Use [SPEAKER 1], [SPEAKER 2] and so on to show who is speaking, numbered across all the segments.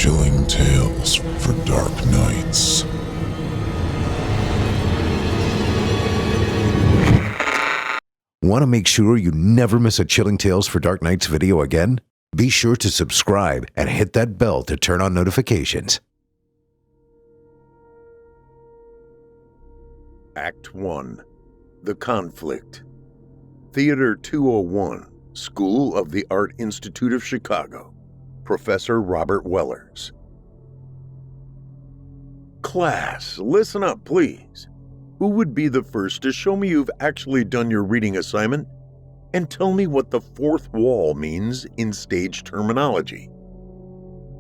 [SPEAKER 1] Chilling tales for dark nights.
[SPEAKER 2] Want to make sure you never miss a Chilling Tales for Dark Nights video again? Be sure to subscribe and hit that bell to turn on notifications.
[SPEAKER 3] Act 1. The Conflict. Theater 201, School of the Art Institute of Chicago. Professor Robert Wellers. Class, listen up, please. Who would be the first to show me you've actually done your reading assignment and tell me what the fourth wall means in stage terminology?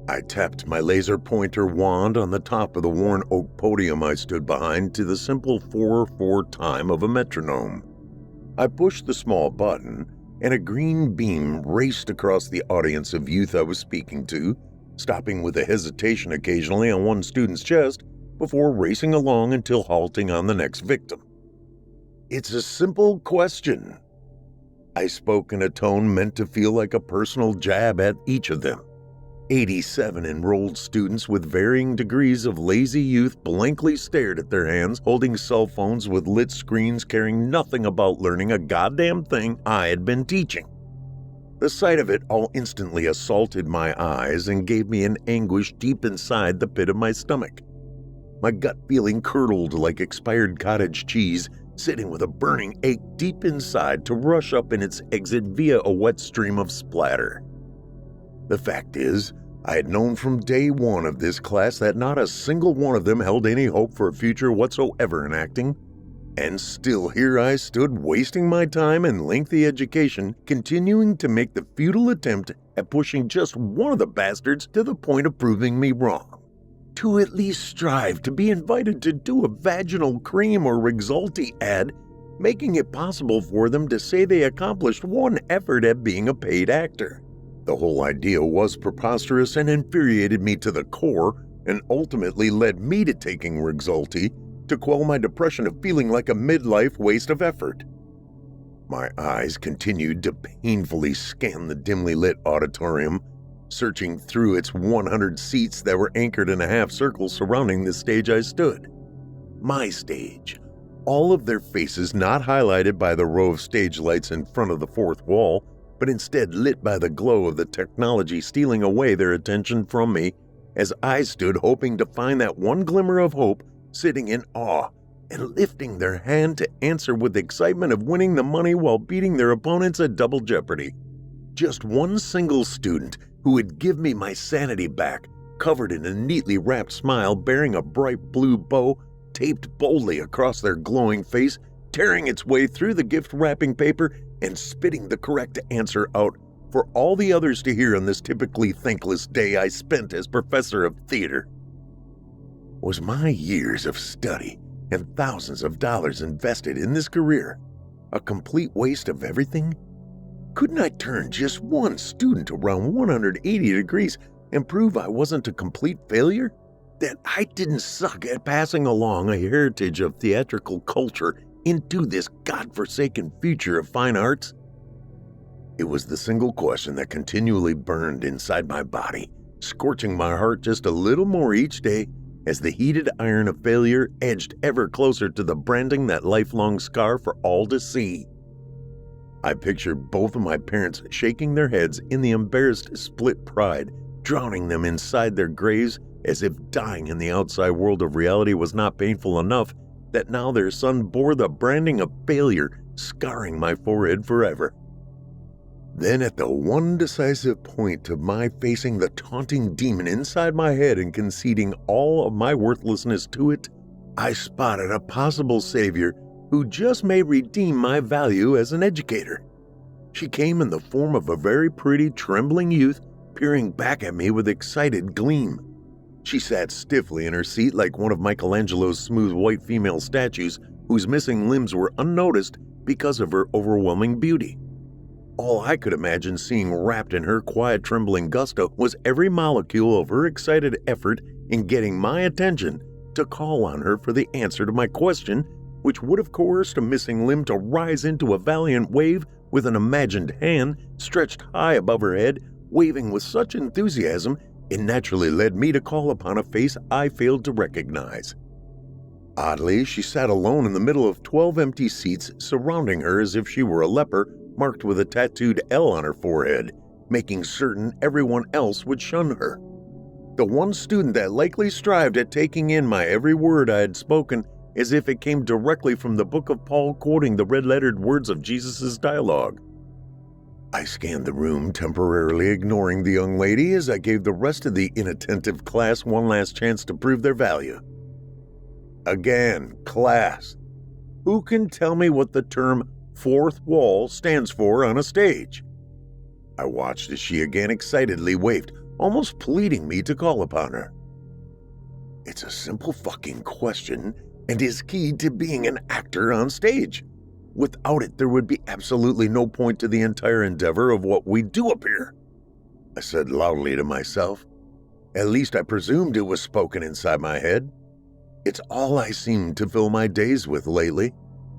[SPEAKER 3] I tapped my laser pointer wand on the top of the worn oak podium I stood behind to the simple 4/4 time of a metronome. I pushed the small button, and a green beam raced across the audience of youth I was speaking to, stopping with a hesitation occasionally on one student's chest before racing along until halting on the next victim. It's a simple question. I spoke in a tone meant to feel like a personal jab at each of them. 87 enrolled students with varying degrees of lazy youth blankly stared at their hands, holding cell phones with lit screens caring nothing about learning a goddamn thing I had been teaching. The sight of it all instantly assaulted my eyes and gave me an anguish deep inside the pit of my stomach. My gut feeling curdled like expired cottage cheese, sitting with a burning ache deep inside to rush up in its exit via a wet stream of splatter. The fact is, I had known from day one of this class that not a single one of them held any hope for a future whatsoever in acting, and still here I stood wasting my time and lengthy education continuing to make the futile attempt at pushing just one of the bastards to the point of proving me wrong. To at least strive to be invited to do a vaginal cream or Rexulti ad, making it possible for them to say they accomplished one effort at being a paid actor. The whole idea was preposterous and infuriated me to the core, and ultimately led me to taking Rexulti to quell my depression of feeling like a midlife waste of effort. My eyes continued to painfully scan the dimly lit auditorium, searching through its 100 seats that were anchored in a half circle surrounding the stage I stood. My stage. All of their faces not highlighted by the row of stage lights in front of the fourth wall, but instead lit by the glow of the technology stealing away their attention from me as I stood hoping to find that one glimmer of hope, sitting in awe and lifting their hand to answer with excitement of winning the money while beating their opponents at Double Jeopardy. Just one single student who would give me my sanity back, covered in a neatly wrapped smile bearing a bright blue bow taped boldly across their glowing face, tearing its way through the gift wrapping paper and spitting the correct answer out for all the others to hear on this typically thankless day I spent as professor of theater. Was my years of study and thousands of dollars invested in this career a complete waste of everything? Couldn't I turn just one student around 180 degrees and prove I wasn't a complete failure? That I didn't suck at passing along a heritage of theatrical culture into this godforsaken future of fine arts? It was the single question that continually burned inside my body, scorching my heart just a little more each day as the heated iron of failure edged ever closer to the branding that lifelong scar for all to see. I pictured both of my parents shaking their heads in the embarrassed split pride, drowning them inside their graves as if dying in the outside world of reality was not painful enough that now their son bore the branding of failure, scarring my forehead forever. Then at the one decisive point of my facing the taunting demon inside my head and conceding all of my worthlessness to it, I spotted a possible savior who just may redeem my value as an educator. She came in the form of a very pretty, trembling youth peering back at me with excited gleam. She sat stiffly in her seat like one of Michelangelo's smooth white female statues whose missing limbs were unnoticed because of her overwhelming beauty. All I could imagine seeing wrapped in her quiet, trembling gusto was every molecule of her excited effort in getting my attention to call on her for the answer to my question, which would have coerced a missing limb to rise into a valiant wave with an imagined hand stretched high above her head, waving with such enthusiasm It naturally led me to call upon a face I failed to recognize. Oddly, she sat alone in the middle of 12 empty seats surrounding her as if she were a leper marked with a tattooed L on her forehead, making certain everyone else would shun her. The one student that likely strived at taking in my every word I had spoken as if it came directly from the book of Paul quoting the red-lettered words of Jesus' dialogue. I scanned the room, temporarily ignoring the young lady as I gave the rest of the inattentive class one last chance to prove their value. Again, class, who can tell me what the term fourth wall stands for on a stage? I watched as she again excitedly waved, almost pleading me to call upon her. It's a simple fucking question and is key to being an actor on stage. Without it, there would be absolutely no point to the entire endeavor of what we do up here, I said loudly to myself. At least I presumed it was spoken inside my head. It's all I seemed to fill my days with lately,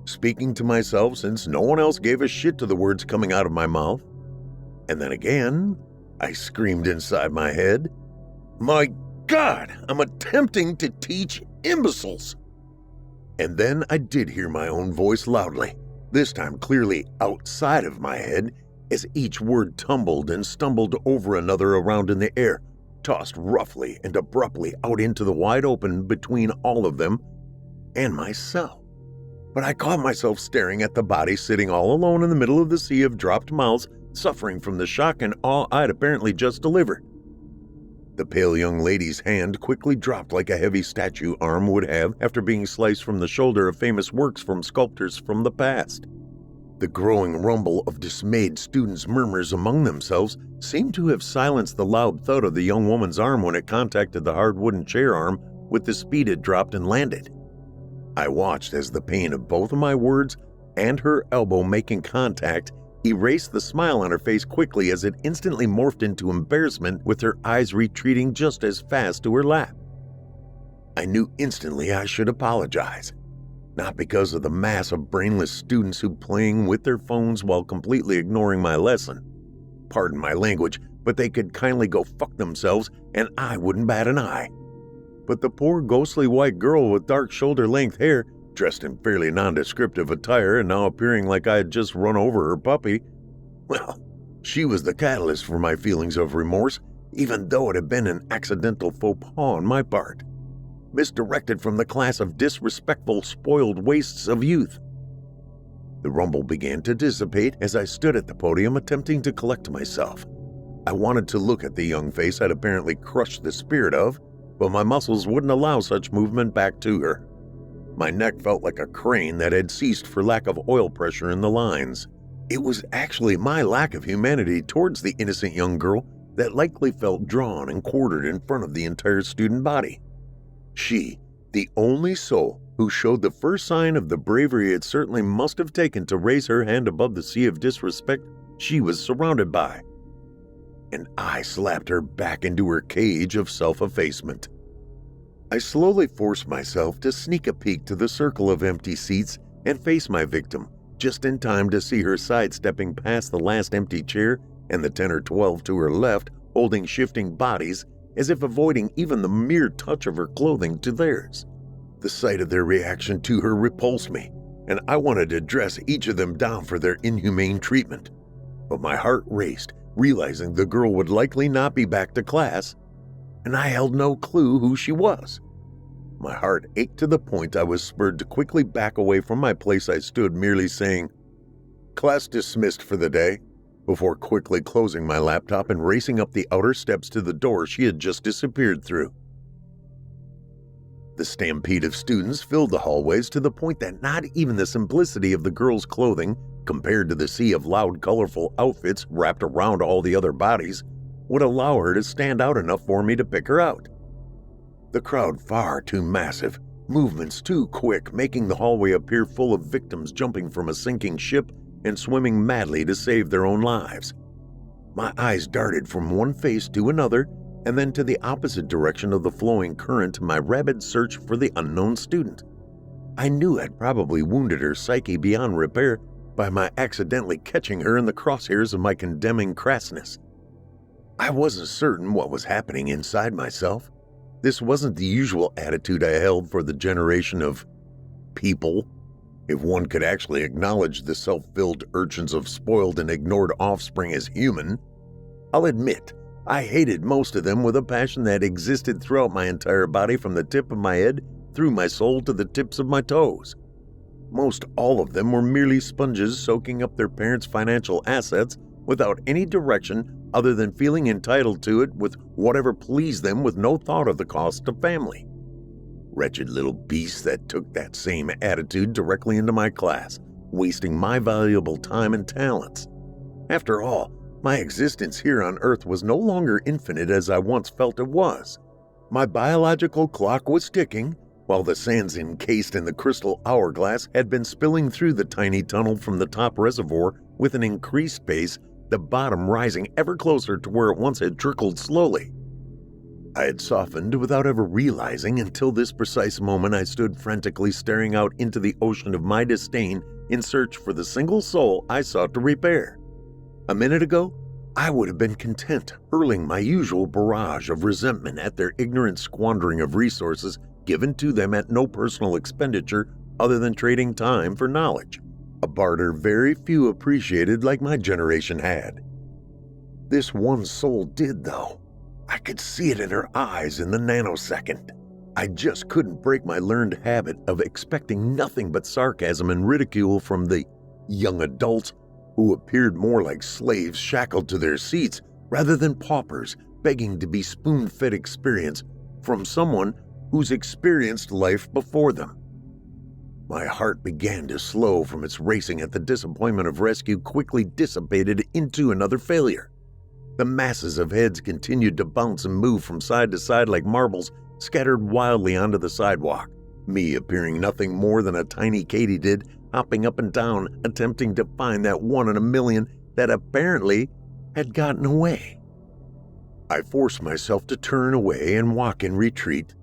[SPEAKER 3] speaking to myself since no one else gave a shit to the words coming out of my mouth. And then again, I screamed inside my head, "My God, I'm attempting to teach imbeciles!" And then I did hear my own voice loudly, this time clearly outside of my head, as each word tumbled and stumbled over another around in the air, tossed roughly and abruptly out into the wide open between all of them and myself. But I caught myself staring at the body sitting all alone in the middle of the sea of dropped mouths, suffering from the shock and awe I'd apparently just delivered. The pale young lady's hand quickly dropped like a heavy statue arm would have after being sliced from the shoulder of famous works from sculptors from the past. The growing rumble of dismayed students' murmurs among themselves seemed to have silenced the loud thud of the young woman's arm when it contacted the hard wooden chair arm with the speed it dropped and landed. I watched as the pain of both of my words and her elbow making contact erased the smile on her face quickly as it instantly morphed into embarrassment with her eyes retreating just as fast to her lap. I knew instantly I should apologize, not because of the mass of brainless students who playing with their phones while completely ignoring my lesson. Pardon my language, but they could kindly go fuck themselves and I wouldn't bat an eye. But the poor ghostly white girl with dark shoulder-length hair, dressed in fairly nondescriptive attire and now appearing like I had just run over her puppy, well, she was the catalyst for my feelings of remorse, even though it had been an accidental faux pas on my part, misdirected from the class of disrespectful, spoiled wastes of youth. The rumble began to dissipate as I stood at the podium attempting to collect myself. I wanted to look at the young face I'd apparently crushed the spirit of, but my muscles wouldn't allow such movement back to her. My neck felt like a crane that had ceased for lack of oil pressure in the lines. It was actually my lack of humanity towards the innocent young girl that likely felt drawn and quartered in front of the entire student body. She, the only soul who showed the first sign of the bravery it certainly must have taken to raise her hand above the sea of disrespect she was surrounded by. And I slapped her back into her cage of self-effacement. I slowly forced myself to sneak a peek to the circle of empty seats and face my victim, just in time to see her sidestepping past the last empty chair and the 10 or 12 to her left holding shifting bodies as if avoiding even the mere touch of her clothing to theirs. The sight of their reaction to her repulsed me, and I wanted to dress each of them down for their inhumane treatment. But my heart raced, realizing the girl would likely not be back to class, and I held no clue who she was. My heart ached to the point I was spurred to quickly back away from my place I stood, merely saying, "Class dismissed for the day," before quickly closing my laptop and racing up the outer steps to the door she had just disappeared through. The stampede of students filled the hallways to the point that not even the simplicity of the girl's clothing, compared to the sea of loud, colorful outfits wrapped around all the other bodies, would allow her to stand out enough for me to pick her out. The crowd far too massive, movements too quick, making the hallway appear full of victims jumping from a sinking ship and swimming madly to save their own lives. My eyes darted from one face to another and then to the opposite direction of the flowing current in my rabid search for the unknown student. I knew I'd probably wounded her psyche beyond repair by my accidentally catching her in the crosshairs of my condemning crassness. I wasn't certain what was happening inside myself. This wasn't the usual attitude I held for the generation of people, if one could actually acknowledge the self-filled urchins of spoiled and ignored offspring as human. I'll admit, I hated most of them with a passion that existed throughout my entire body, from the tip of my head through my soul to the tips of my toes. Most all of them were merely sponges soaking up their parents' financial assets without any direction other than feeling entitled to it with whatever pleased them, with no thought of the cost to family. Wretched little beasts that took that same attitude directly into my class, wasting my valuable time and talents. After all, my existence here on Earth was no longer infinite as I once felt it was. My biological clock was ticking, while the sands encased in the crystal hourglass had been spilling through the tiny tunnel from the top reservoir with an increased pace, the bottom rising ever closer to where it once had trickled slowly. I had softened without ever realizing until this precise moment I stood frantically staring out into the ocean of my disdain in search for the single soul I sought to repair. A minute ago, I would have been content hurling my usual barrage of resentment at their ignorant squandering of resources given to them at no personal expenditure other than trading time for knowledge, a barter very few appreciated like my generation had. This one soul did, though. I could see it in her eyes in the nanosecond. I just couldn't break my learned habit of expecting nothing but sarcasm and ridicule from the young adults who appeared more like slaves shackled to their seats rather than paupers begging to be spoon-fed experience from someone who's experienced life before them. My heart began to slow from its racing at the disappointment of rescue quickly dissipated into another failure. The masses of heads continued to bounce and move from side to side like marbles scattered wildly onto the sidewalk, me appearing nothing more than a tiny katydid hopping up and down, attempting to find that one in a million that apparently had gotten away. I forced myself to turn away and walk in retreat,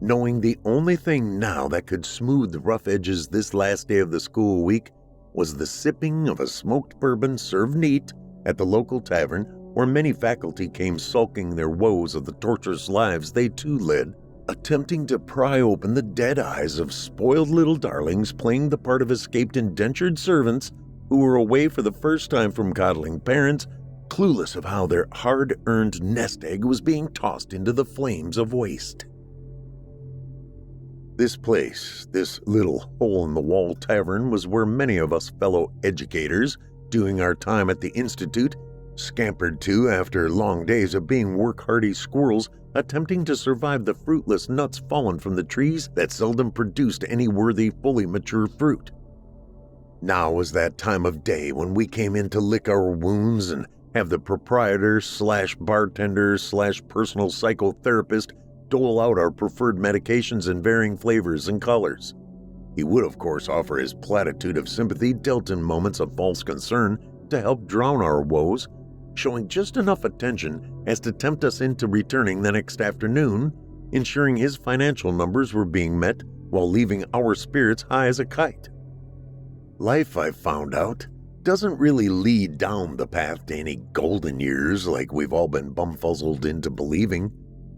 [SPEAKER 3] knowing the only thing now that could smooth the rough edges this last day of the school week was the sipping of a smoked bourbon served neat at the local tavern where many faculty came sulking their woes of the torturous lives they too led, attempting to pry open the dead eyes of spoiled little darlings playing the part of escaped indentured servants who were away for the first time from coddling parents, clueless of how their hard-earned nest egg was being tossed into the flames of waste. This place, this little hole-in-the-wall tavern, was where many of us fellow educators, doing our time at the Institute, scampered to after long days of being work-hardy squirrels attempting to survive the fruitless nuts fallen from the trees that seldom produced any worthy, fully mature fruit. Now was that time of day when we came in to lick our wounds and have the proprietor/bartender/personal psychotherapist dole out our preferred medications in varying flavors and colors. He would, of course, offer his platitude of sympathy dealt in moments of false concern to help drown our woes, showing just enough attention as to tempt us into returning the next afternoon, ensuring his financial numbers were being met while leaving our spirits high as a kite. Life, I've found out, doesn't really lead down the path to any golden years like we've all been bumfuzzled into believing.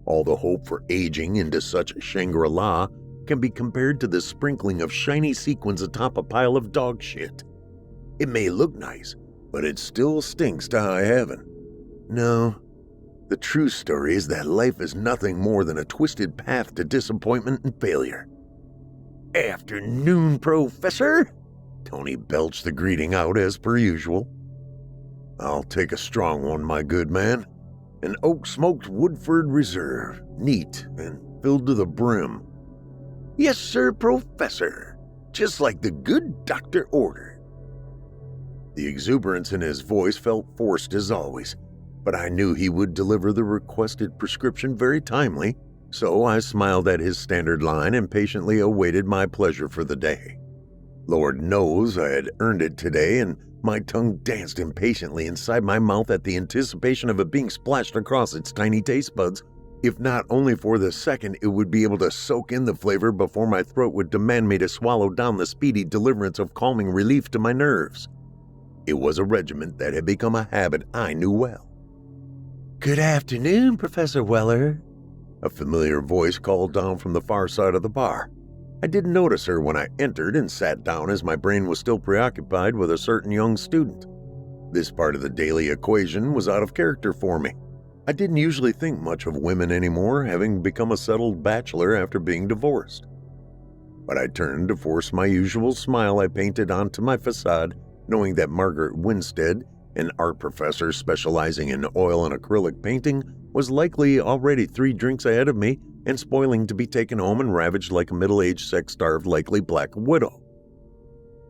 [SPEAKER 3] All the hope for aging into such Shangri-La can be compared to the sprinkling of shiny sequins atop a pile of dog shit. It may look nice, but it still stinks to high heaven. No, the true story is that life is nothing more than a twisted path to disappointment and failure. "Afternoon, Professor!" Tony belched the greeting out as per usual. "I'll take a strong one, my good man. An oak-smoked Woodford Reserve, neat and filled to the brim." "Yes, sir, Professor. Just like the good doctor ordered." The exuberance in his voice felt forced as always, but I knew he would deliver the requested prescription very timely, so I smiled at his standard line and patiently awaited my pleasure for the day. Lord knows I had earned it today, and my tongue danced impatiently inside my mouth at the anticipation of it being splashed across its tiny taste buds, if not only for the second it would be able to soak in the flavor before my throat would demand me to swallow down the speedy deliverance of calming relief to my nerves. It was a regiment that had become a habit I knew well. "Good afternoon, Professor Weller," a familiar voice called down from the far side of the bar. I didn't notice her when I entered and sat down as my brain was still preoccupied with a certain young student. This part of the daily equation was out of character for me. I didn't usually think much of women anymore, having become a settled bachelor after being divorced. But I turned to force my usual smile I painted onto my facade, knowing that Margaret Winstead, an art professor specializing in oil and acrylic painting, was likely already 3 drinks ahead of me and spoiling to be taken home and ravaged like a middle-aged, sex-starved, likely black widow.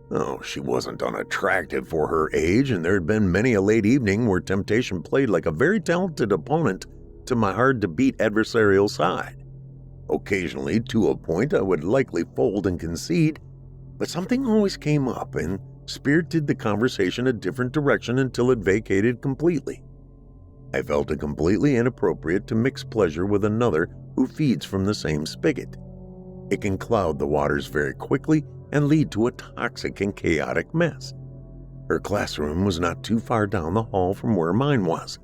[SPEAKER 3] Oh, she wasn't unattractive for her age, and there had been many a late evening where temptation played like a very talented opponent to my hard-to-beat adversarial side. Occasionally, to a point, I would likely fold and concede, but something always came up and spirited the conversation a different direction until it vacated completely. I felt it completely inappropriate to mix pleasure with another who feeds from the same spigot. It can cloud the waters very quickly and lead to a toxic and chaotic mess. Her classroom was not too far down the hall from where mine was.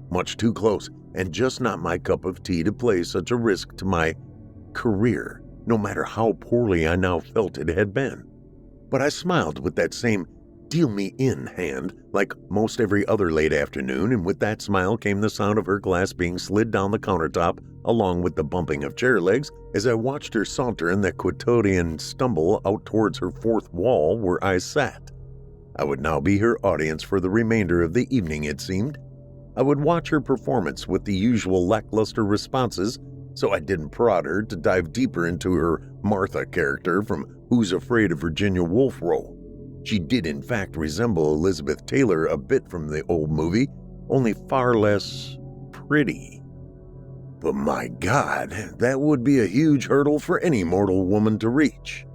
[SPEAKER 3] Much too close, and just not my cup of tea to play such a risk to my career, no matter how poorly I now felt it had been. But I smiled with that same deal me in hand like most every other late afternoon, and with that smile came the sound of her glass being slid down the countertop along with the bumping of chair legs as I watched her saunter in that quotidian stumble out towards her 4th wall where I sat. I would now be her audience for the remainder of the evening, it seemed. I would watch her performance with the usual lackluster responses, so I didn't prod her to dive deeper into her Martha character from Who's Afraid of Virginia Woolf role. She did in fact resemble Elizabeth Taylor a bit from the old movie, only far less pretty. But my God, that would be a huge hurdle for any mortal woman to reach.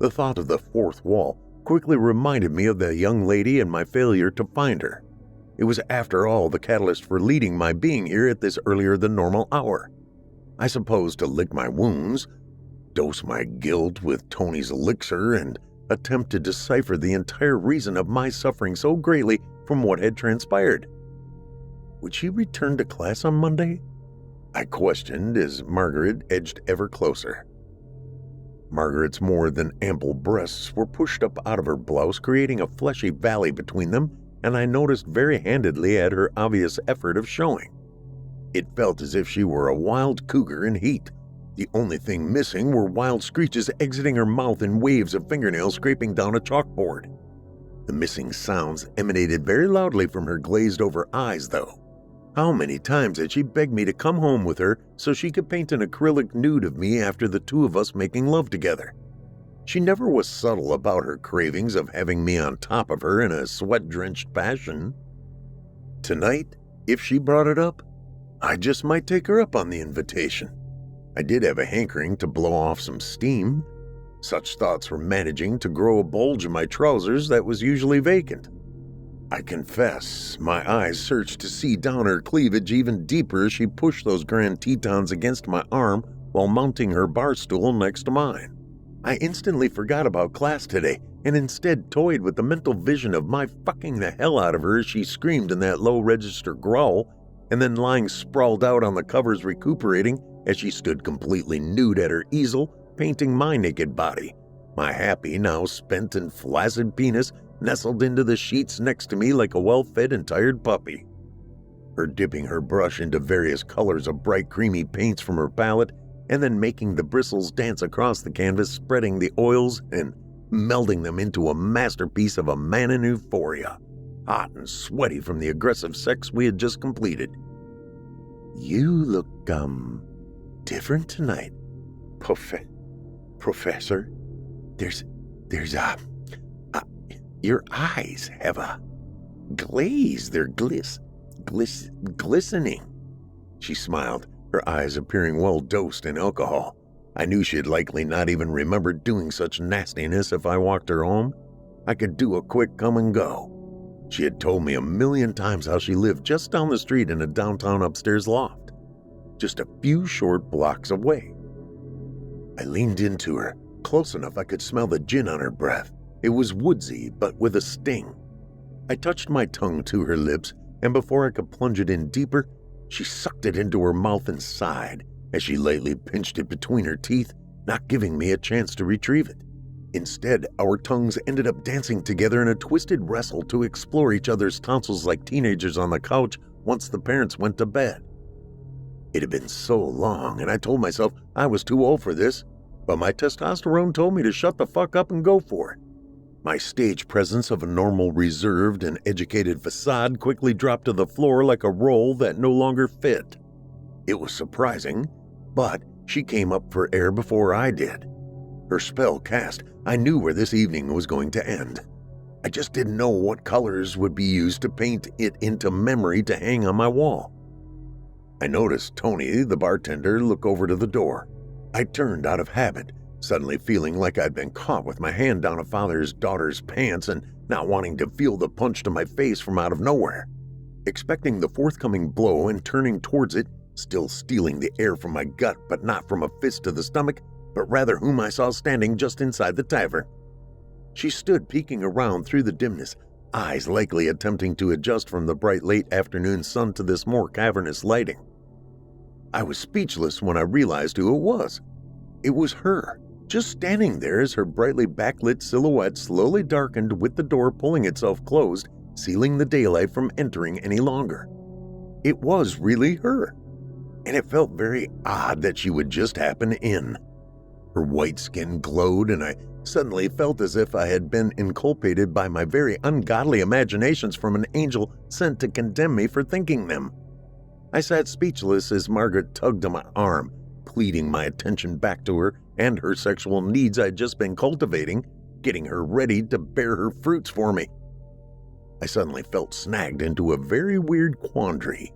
[SPEAKER 3] The thought of the 4th wall quickly reminded me of the young lady and my failure to find her. It was after all the catalyst for leading my being here at this earlier than normal hour. I suppose to lick my wounds, dose my guilt with Tony's elixir, and attempt to decipher the entire reason of my suffering so greatly from what had transpired. Would she return to class on Monday? I questioned as Margaret edged ever closer. Margaret's more than ample breasts were pushed up out of her blouse, creating a fleshy valley between them, and I noticed very handedly at her obvious effort of showing. It felt as if she were a wild cougar in heat. The only thing missing were wild screeches exiting her mouth and waves of fingernails scraping down a chalkboard. The missing sounds emanated very loudly from her glazed-over eyes, though. How many times had she begged me to come home with her so she could paint an acrylic nude of me after the 2 of us making love together? She never was subtle about her cravings of having me on top of her in a sweat-drenched passion. Tonight, if she brought it up, I just might take her up on the invitation. I did have a hankering to blow off some steam. Such thoughts were managing to grow a bulge in my trousers that was usually vacant. I confess, my eyes searched to see down her cleavage even deeper as she pushed those grand Tetons against my arm while mounting her bar stool next to mine. I instantly forgot about class today and instead toyed with the mental vision of my fucking the hell out of her as she screamed in that low-register growl, and then lying sprawled out on the covers recuperating as she stood completely nude at her easel, painting my naked body, my happy, now spent and flaccid penis nestled into the sheets next to me like a well-fed and tired puppy. Her dipping her brush into various colors of bright creamy paints from her palette, and then making the bristles dance across the canvas, spreading the oils and melding them into a masterpiece of a man in euphoria, hot and sweaty from the aggressive sex we had just completed. "You look, different tonight, Professor. There's your eyes have a glaze. They're glistening." She smiled, her eyes appearing well dosed in alcohol. I knew she'd likely not even remember doing such nastiness if I walked her home. I could do a quick come and go. She had told me 1,000,000 times how she lived just down the street in a downtown upstairs loft, just a few short blocks away. I leaned into her, close enough I could smell the gin on her breath. It was woodsy, but with a sting. I touched my tongue to her lips and before I could plunge it in deeper, she sucked it into her mouth and sighed as she lightly pinched it between her teeth, not giving me a chance to retrieve it. Instead, our tongues ended up dancing together in a twisted wrestle to explore each other's tonsils like teenagers on the couch once the parents went to bed. It had been so long, and I told myself I was too old for this, but my testosterone told me to shut the fuck up and go for it. My stage presence of a normal, reserved, and educated facade quickly dropped to the floor like a role that no longer fit. It was surprising, but she came up for air before I did. Her spell cast, I knew where this evening was going to end. I just didn't know what colors would be used to paint it into memory to hang on my wall. I noticed Tony, the bartender, look over to the door. I turned out of habit, suddenly feeling like I'd been caught with my hand down a father's daughter's pants and not wanting to feel the punch to my face from out of nowhere. Expecting the forthcoming blow and turning towards it, still stealing the air from my gut but not from a fist to the stomach, but rather whom I saw standing just inside the tavern. She stood peeking around through the dimness, eyes likely attempting to adjust from the bright late afternoon sun to this more cavernous lighting. I was speechless when I realized who it was. It was her, just standing there as her brightly backlit silhouette slowly darkened with the door pulling itself closed, sealing the daylight from entering any longer. It was really her, and it felt very odd that she would just happen in. Her white skin glowed, and I suddenly felt as if I had been inculpated by my very ungodly imaginations from an angel sent to condemn me for thinking them. I sat speechless as Margaret tugged on my arm, pleading my attention back to her and her sexual needs I'd just been cultivating, getting her ready to bear her fruits for me. I suddenly felt snagged into a very weird quandary.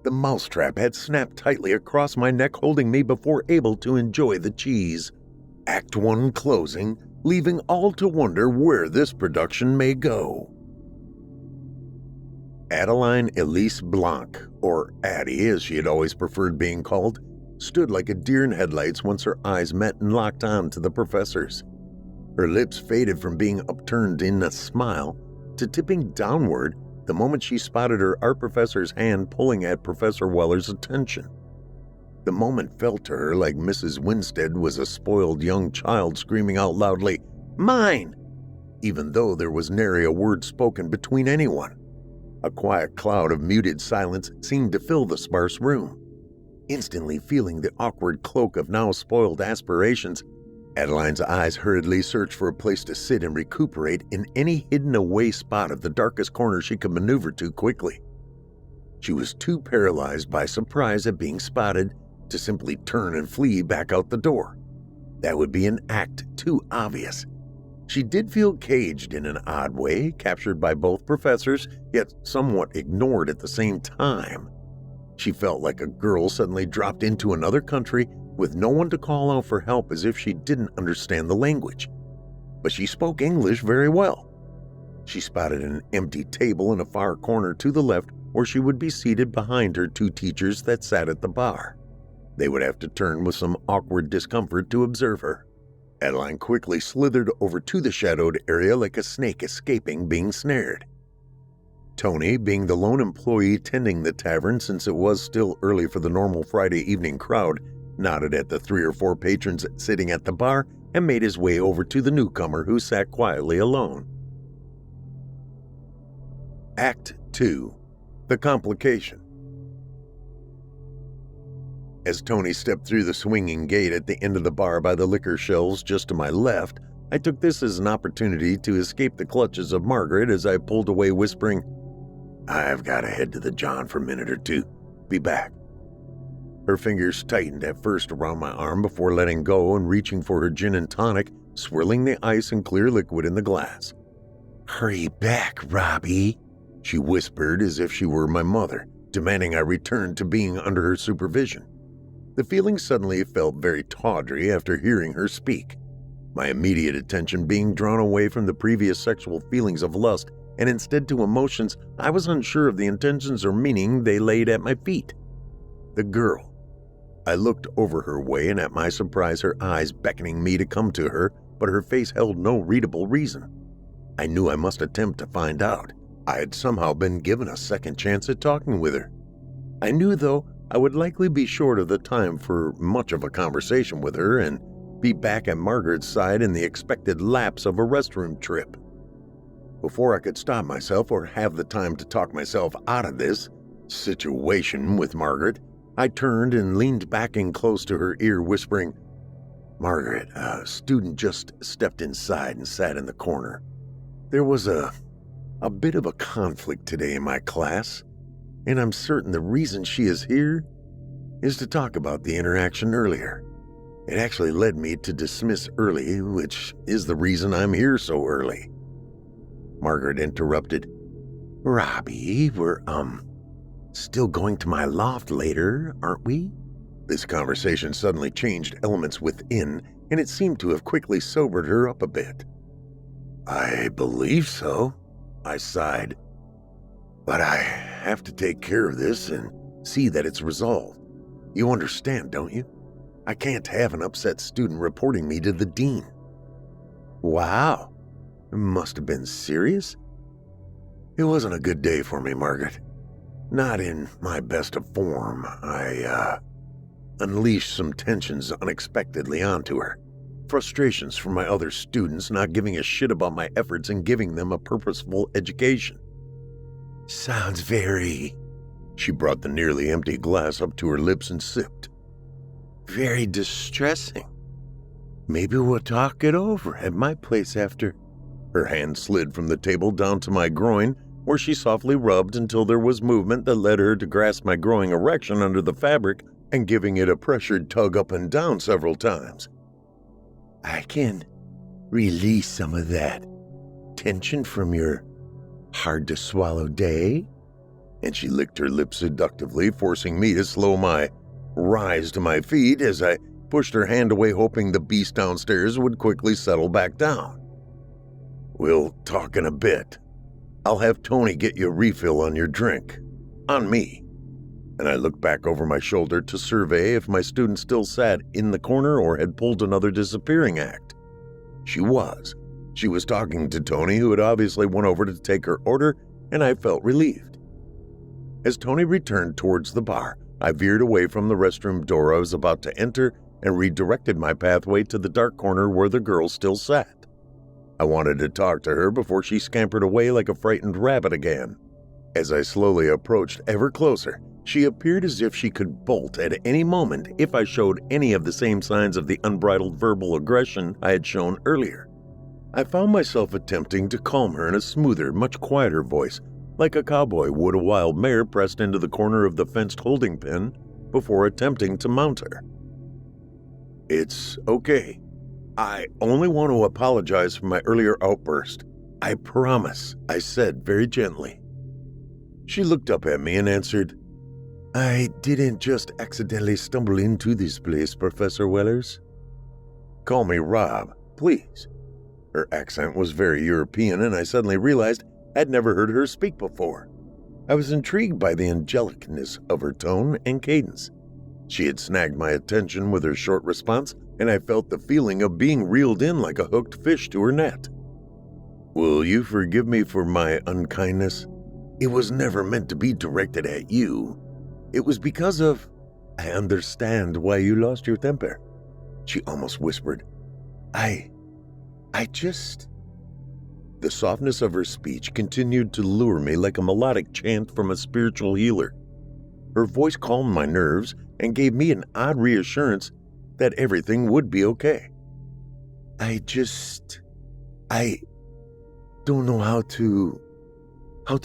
[SPEAKER 3] The mousetrap had snapped tightly across my neck, holding me before able to enjoy the cheese. Act 1 closing, leaving all to wonder where this production may go. Adeline Elise Blanc, or Addie as she had always preferred being called, stood like a deer in headlights once her eyes met and locked on to the professor's. Her lips faded from being upturned in a smile to tipping downward the moment she spotted her art professor's hand pulling at Professor Weller's attention. The moment felt to her like Mrs. Winstead was a spoiled young child screaming out loudly, "Mine!" even though there was nary a word spoken between anyone. A quiet cloud of muted silence seemed to fill the sparse room. Instantly feeling the awkward cloak of now spoiled aspirations, Adeline's eyes hurriedly searched for a place to sit and recuperate in any hidden-away spot of the darkest corner she could maneuver to quickly. She was too paralyzed by surprise at being spotted to simply turn and flee back out the door. That would be an act too obvious. She did feel caged in an odd way, captured by both professors, yet somewhat ignored at the same time. She felt like a girl suddenly dropped into another country with no one to call out for help as if she didn't understand the language. But she spoke English very well. She spotted an empty table in a far corner to the left where she would be seated behind her two teachers that sat at the bar. They would have to turn with some awkward discomfort to observe her. Adeline quickly slithered over to the shadowed area like a snake escaping being snared. Tony, being the lone employee tending the tavern since it was still early for the normal Friday evening crowd, nodded at the 3 or 4 patrons sitting at the bar and made his way over to the newcomer who sat quietly alone. Act 2. The Complication. As Tony stepped through the swinging gate at the end of the bar by the liquor shelves just to my left, I took this as an opportunity to escape the clutches of Margaret as I pulled away whispering, "I've got to head to the John for a minute or two. Be back." Her fingers tightened at first around my arm before letting go and reaching for her gin and tonic, swirling the ice and clear liquid in the glass. "Hurry back, Robbie," she whispered as if she were my mother, demanding I return to being under her supervision. The feeling suddenly felt very tawdry after hearing her speak, my immediate attention being drawn away from the previous sexual feelings of lust and instead to emotions I was unsure of the intentions or meaning they laid at my feet. The girl. I looked over her way and at my surprise her eyes beckoning me to come to her, but her face held no readable reason. I knew I must attempt to find out. I had somehow been given a second chance at talking with her. I knew, though, I would likely be short of the time for much of a conversation with her and be back at Margaret's side in the expected lapse of a restroom trip. Before I could stop myself or have the time to talk myself out of this situation with Margaret, I turned and leaned back in close to her ear, whispering, "Margaret, a student just stepped inside and sat in the corner. There was a bit of a conflict today in my class, and I'm certain the reason she is here is to talk about the interaction earlier. It actually led me to dismiss early, which is the reason I'm here so early." Margaret interrupted. "Robbie, we're, still going to my loft later, aren't we?" This conversation suddenly changed elements within, and it seemed to have quickly sobered her up a bit. "I believe so," I sighed. "But I have to take care of this and see that it's resolved. You understand, don't you? I can't have an upset student reporting me to the dean." "Wow. It must have been serious." "It wasn't a good day for me, Margaret. Not in my best of form. I unleashed some tensions unexpectedly onto her. Frustrations from my other students not giving a shit about my efforts in giving them a purposeful education." "Sounds very..." She brought the nearly empty glass up to her lips and sipped. "Very distressing. Maybe we'll talk it over at my place after." Her hand slid from the table down to my groin, where she softly rubbed until there was movement that led her to grasp my growing erection under the fabric and giving it a pressured tug up and down several times. "I can release some of that tension from your hard-to-swallow day." And she licked her lips seductively, forcing me to slow my rise to my feet as I pushed her hand away, hoping the beast downstairs would quickly settle back down. "We'll talk in a bit. I'll have Tony get you a refill on your drink. On me." And I looked back over my shoulder to survey if my student still sat in the corner or had pulled another disappearing act. She was. She was talking to Tony, who had obviously went over to take her order, and I felt relieved. As Tony returned towards the bar, I veered away from the restroom door I was about to enter and redirected my pathway to the dark corner where the girl still sat. I wanted to talk to her before she scampered away like a frightened rabbit again. As I slowly approached ever closer, she appeared as if she could bolt at any moment if I showed any of the same signs of the unbridled verbal aggression I had shown earlier. I found myself attempting to calm her in a smoother, much quieter voice, like a cowboy would a wild mare pressed into the corner of the fenced holding pen before attempting to mount her. "It's okay. I only want to apologize for my earlier outburst. I promise," I said very gently. She looked up at me and answered, "I didn't just accidentally stumble into this place, Professor Wellers." "Call me Rob, please." Her accent was very European, and I suddenly realized I'd never heard her speak before. I was intrigued by the angelicness of her tone and cadence. She had snagged my attention with her short response, and I felt the feeling of being reeled in like a hooked fish to her net. "Will you forgive me for my unkindness? It was never meant to be directed at you. It was because of... I understand why you lost your temper," she almost whispered. I just... The softness of her speech continued to lure me like a melodic chant from a spiritual healer. Her voice calmed my nerves and gave me an odd reassurance that everything would be okay. I don't know how to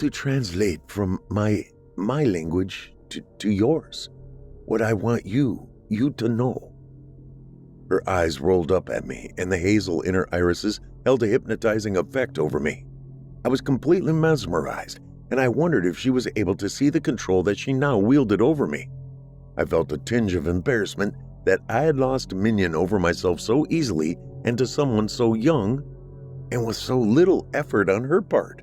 [SPEAKER 3] translate from my language to yours what I want you to know." Her eyes rolled up at me, and the hazel inner irises held a hypnotizing effect over me. I was completely mesmerized, and I wondered if she was able to see the control that she now wielded over me. I felt a tinge of embarrassment that I had lost dominion over myself so easily and to someone so young and with so little effort on her part.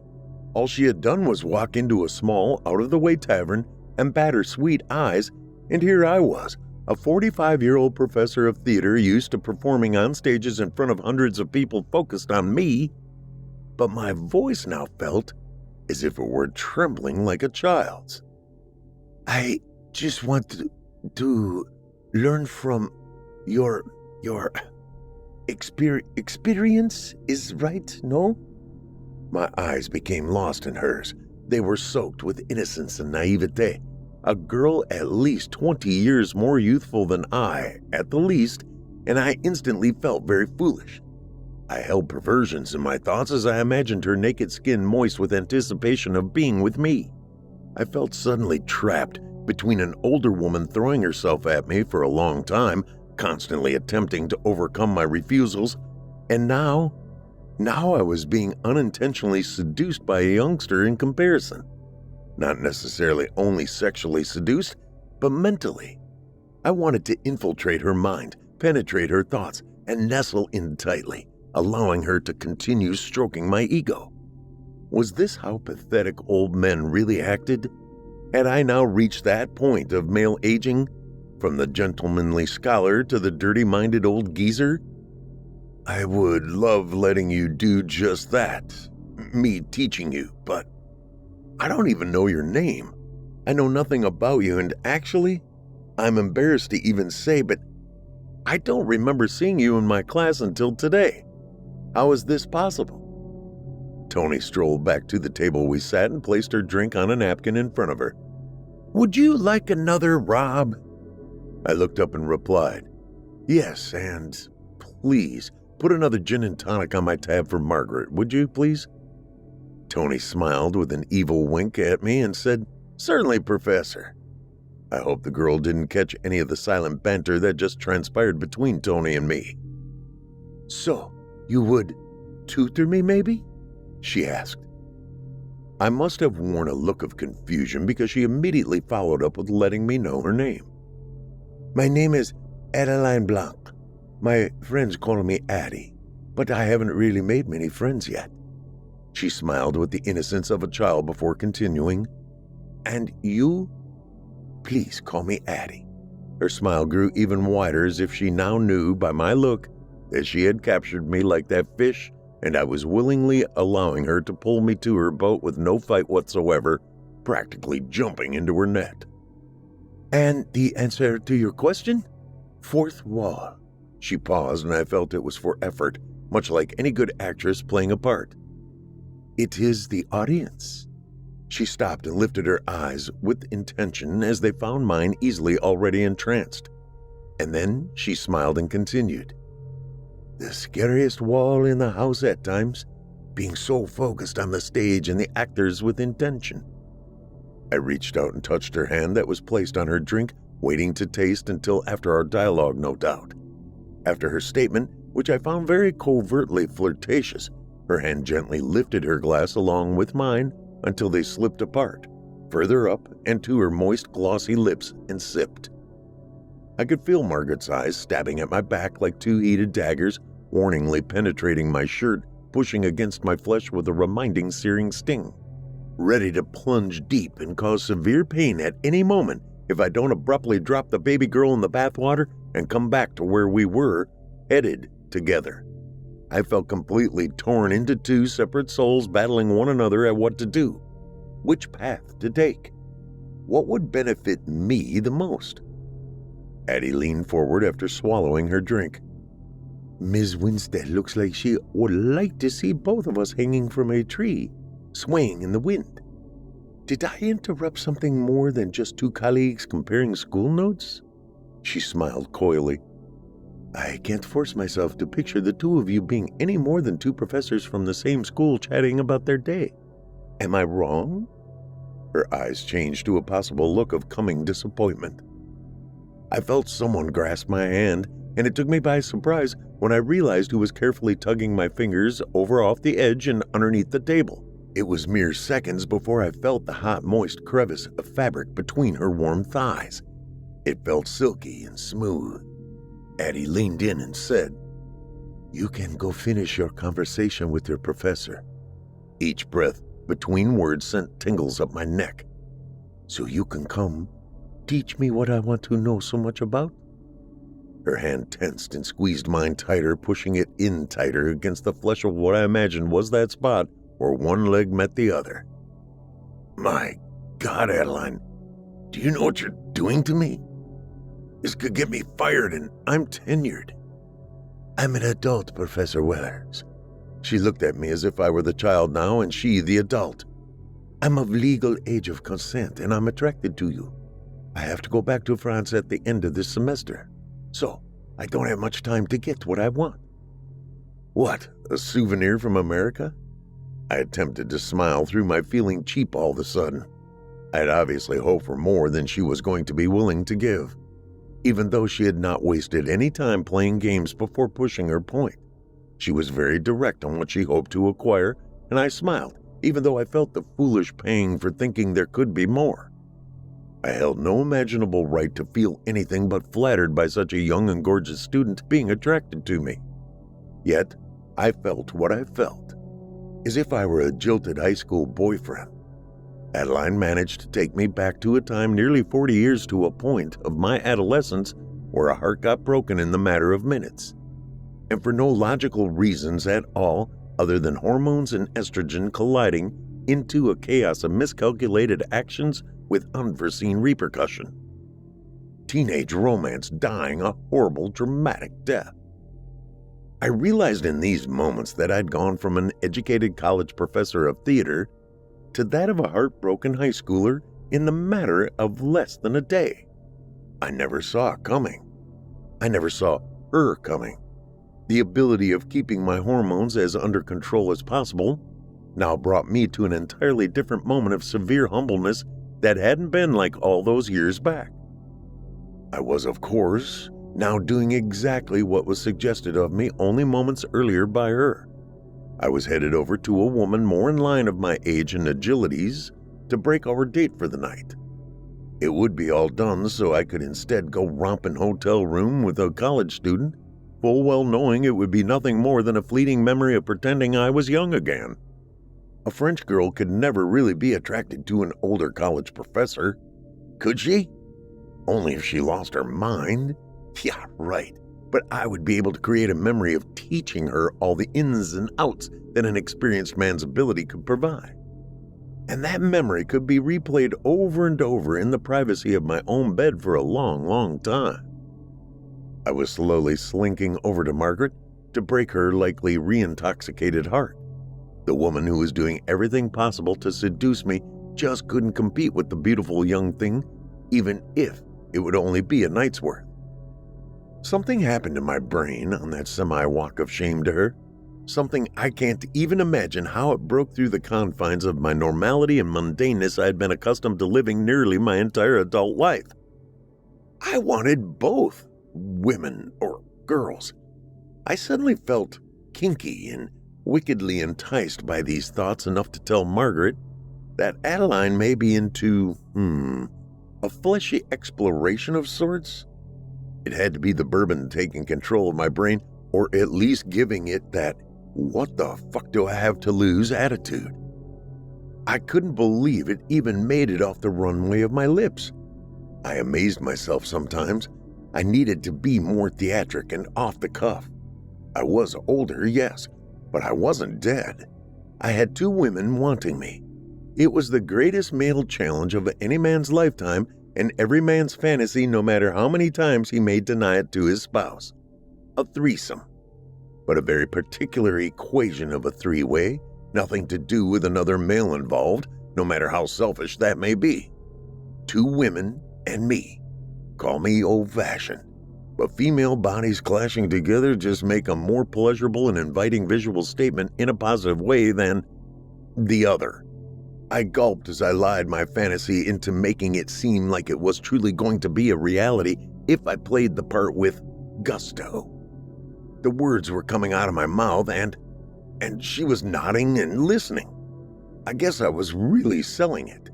[SPEAKER 3] All she had done was walk into a small, out-of-the-way tavern and bat her sweet eyes, and here I was, a 45-year-old professor of theater used to performing on stages in front of hundreds of people focused on me, but my voice now felt as if it were trembling like a child's. I just want to learn from your experience, is right, no? My eyes became lost in hers. They were soaked with innocence and naivete. A girl at least 20 years more youthful than I, at the least, and I instantly felt very foolish. I held perversions in my thoughts as I imagined her naked skin moist with anticipation of being with me. I felt suddenly trapped between an older woman throwing herself at me for a long time, constantly attempting to overcome my refusals, and now I was being unintentionally seduced by a youngster in comparison. Not necessarily only sexually seduced, but mentally. I wanted to infiltrate her mind, penetrate her thoughts, and nestle in tightly, allowing her to continue stroking my ego. Was this how pathetic old men really acted? Had I now reached that point of male aging, from the gentlemanly scholar to the dirty-minded old geezer? I would love letting you do just that, me teaching you, but I don't even know your name. I know nothing about you, and actually, I'm embarrassed to even say, but I don't remember seeing you in my class until today. How is this possible? Tony strolled back to the table we sat and placed her drink on a napkin in front of her. Would you like another, Rob? I looked up and replied, yes, and please put another gin and tonic on my tab for Margaret, would you, please? Tony smiled with an evil wink at me and said, certainly, Professor. I hope the girl didn't catch any of the silent banter that just transpired between Tony and me. So, you would tutor me, maybe? She asked. I must have worn a look of confusion because she immediately followed up with letting me know her name. My name is Adeline Blanc. My friends call me Addie, but I haven't really made many friends yet. She smiled with the innocence of a child before continuing. And you? Please call me Addie. Her smile grew even wider as if she now knew by my look that she had captured me like that fish, and I was willingly allowing her to pull me to her boat with no fight whatsoever, practically jumping into her net. And the answer to your question? Fourth wall. She paused, and I felt it was for effort, much like any good actress playing a part. It is the audience. She stopped and lifted her eyes with intention as they found mine easily already entranced. And then she smiled and continued. The scariest wall in the house at times, being so focused on the stage and the actors with intention. I reached out and touched her hand that was placed on her drink, waiting to taste until after our dialogue, no doubt. After her statement, which I found very covertly flirtatious, her hand gently lifted her glass along with mine until they slipped apart, further up and to her moist, glossy lips, and sipped. I could feel Margaret's eyes stabbing at my back like two heated daggers, warningly penetrating my shirt, pushing against my flesh with a reminding searing sting, ready to plunge deep and cause severe pain at any moment if I don't abruptly drop the baby girl in the bathwater and come back to where we were, headed together. I felt completely torn into two separate souls battling one another at what to do, which path to take, what would benefit me the most. Addie leaned forward after swallowing her drink. Ms. Winstead looks like she would like to see both of us hanging from a tree, swaying in the wind. Did I interrupt something more than just two colleagues comparing school notes? She smiled coyly. I can't force myself to picture the two of you being any more than two professors from the same school chatting about their day. Am I wrong? Her eyes changed to a possible look of coming disappointment. I felt someone grasp my hand, and it took me by surprise when I realized who was carefully tugging my fingers over off the edge and underneath the table. It was mere seconds before I felt the hot, moist crevice of fabric between her warm thighs. It felt silky and smooth. Addie leaned in and said, You can go finish your conversation with your professor. Each breath between words sent tingles up my neck. So you can come teach me what I want to know so much about? Her hand tensed and squeezed mine tighter, pushing it in tighter against the flesh of what I imagined was that spot where one leg met the other. My God, Adeline, do you know what you're doing to me? This could get me fired, and I'm tenured. I'm an adult, Professor Wellers. She looked at me as if I were the child now and she the adult. I'm of legal age of consent, and I'm attracted to you. I have to go back to France at the end of this semester, so I don't have much time to get what I want. What, a souvenir from America? I attempted to smile through my feeling cheap all of a sudden. I had obviously hoped for more than she was going to be willing to give, even though she had not wasted any time playing games before pushing her point. She was very direct on what she hoped to acquire, and I smiled, even though I felt the foolish pang for thinking there could be more. I held no imaginable right to feel anything but flattered by such a young and gorgeous student being attracted to me. Yet, I felt what I felt, as if I were a jilted high school boyfriend. Adeline managed to take me back to a time nearly 40 years to a point of my adolescence where a heart got broken in the matter of minutes, and for no logical reasons at all other than hormones and estrogen colliding into a chaos of miscalculated actions with unforeseen repercussion. Teenage romance dying a horrible, dramatic death. I realized in these moments that I'd gone from an educated college professor of theater to that of a heartbroken high schooler in the matter of less than a day. I never saw it coming. I never saw her coming. The ability of keeping my hormones as under control as possible now brought me to an entirely different moment of severe humbleness that hadn't been like all those years back. I was, of course, now doing exactly what was suggested of me only moments earlier by her. I was headed over to a woman more in line of my age and agilities to break our date for the night. It would be all done so I could instead go romp in hotel room with a college student, full well knowing it would be nothing more than a fleeting memory of pretending I was young again. A French girl could never really be attracted to an older college professor, could she? Only if she lost her mind. Yeah, right. But I would be able to create a memory of teaching her all the ins and outs that an experienced man's ability could provide. And that memory could be replayed over and over in the privacy of my own bed for a long, long time. I was slowly slinking over to Margaret to break her likely re-intoxicated heart. The woman who was doing everything possible to seduce me just couldn't compete with the beautiful young thing, even if it would only be a night's worth. Something happened to my brain on that semi-walk of shame to her. Something I can't even imagine how it broke through the confines of my normality and mundaneness I had been accustomed to living nearly my entire adult life. I wanted both women or girls. I suddenly felt kinky and wickedly enticed by these thoughts enough to tell Margaret that Adeline may be into, a fleshy exploration of sorts. It had to be the bourbon taking control of my brain, or at least giving it that what the fuck do I have to lose attitude. I couldn't believe it even made it off the runway of my lips. I amazed myself sometimes. I needed to be more theatric and off the cuff. I was older, yes, but I wasn't dead. I had two women wanting me. It was the greatest male challenge of any man's lifetime and every man's fantasy, no matter how many times he may deny it to his spouse. A threesome. But a very particular equation of a three-way, nothing to do with another male involved, no matter how selfish that may be. Two women and me. Call me old-fashioned, but female bodies clashing together just make a more pleasurable and inviting visual statement in a positive way than the other. I gulped as I lied my fantasy into making it seem like it was truly going to be a reality if I played the part with gusto. The words were coming out of my mouth and she was nodding and listening. I guess I was really selling it.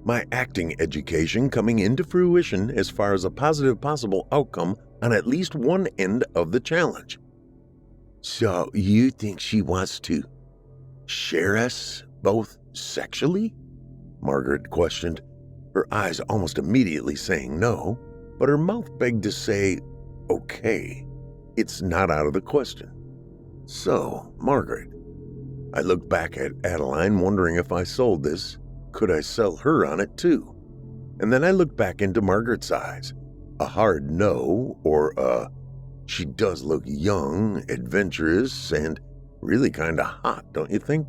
[SPEAKER 3] My acting education coming into fruition as far as a positive possible outcome on at least one end of the challenge. So you think she wants to share us both sexually? Margaret questioned, her eyes almost immediately saying no, but her mouth begged to say, okay, it's not out of the question. So, Margaret, I looked back at Adeline wondering if I sold this, could I sell her on it too? And then I looked back into Margaret's eyes. A hard no, or she does look young, adventurous, and really kinda hot, don't you think?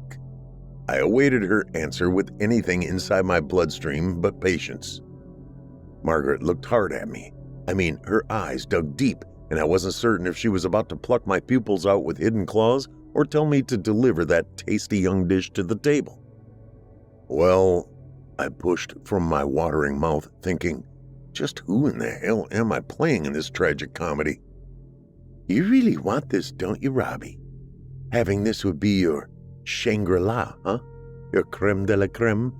[SPEAKER 3] I awaited her answer with anything inside my bloodstream but patience. Margaret looked hard at me. I mean, her eyes dug deep, and I wasn't certain if she was about to pluck my pupils out with hidden claws or tell me to deliver that tasty young dish to the table. Well, I pushed from my watering mouth, thinking, just who in the hell am I playing in this tragic comedy? You really want this, don't you, Robbie? Having this would be your Shangri-La, huh? Your creme de la creme?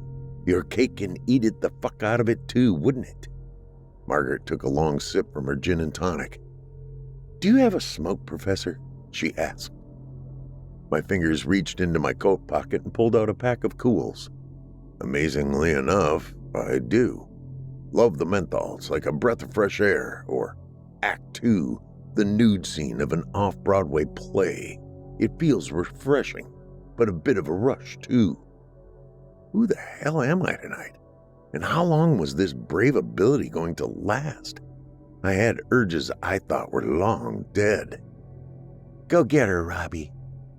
[SPEAKER 3] Your cake and eat it the fuck out of it too, wouldn't it? Margaret took a long sip from her gin and tonic. Do you have a smoke, Professor? She asked. My fingers reached into my coat pocket and pulled out a pack of Cools. Amazingly enough, I do. Love the menthols like a breath of fresh air, or Act 2, the nude scene of an off-Broadway play. It feels refreshing, but a bit of a rush too. Who the hell am I tonight? And how long was this brave ability going to last? I had urges I thought were long dead. Go get her, Robbie.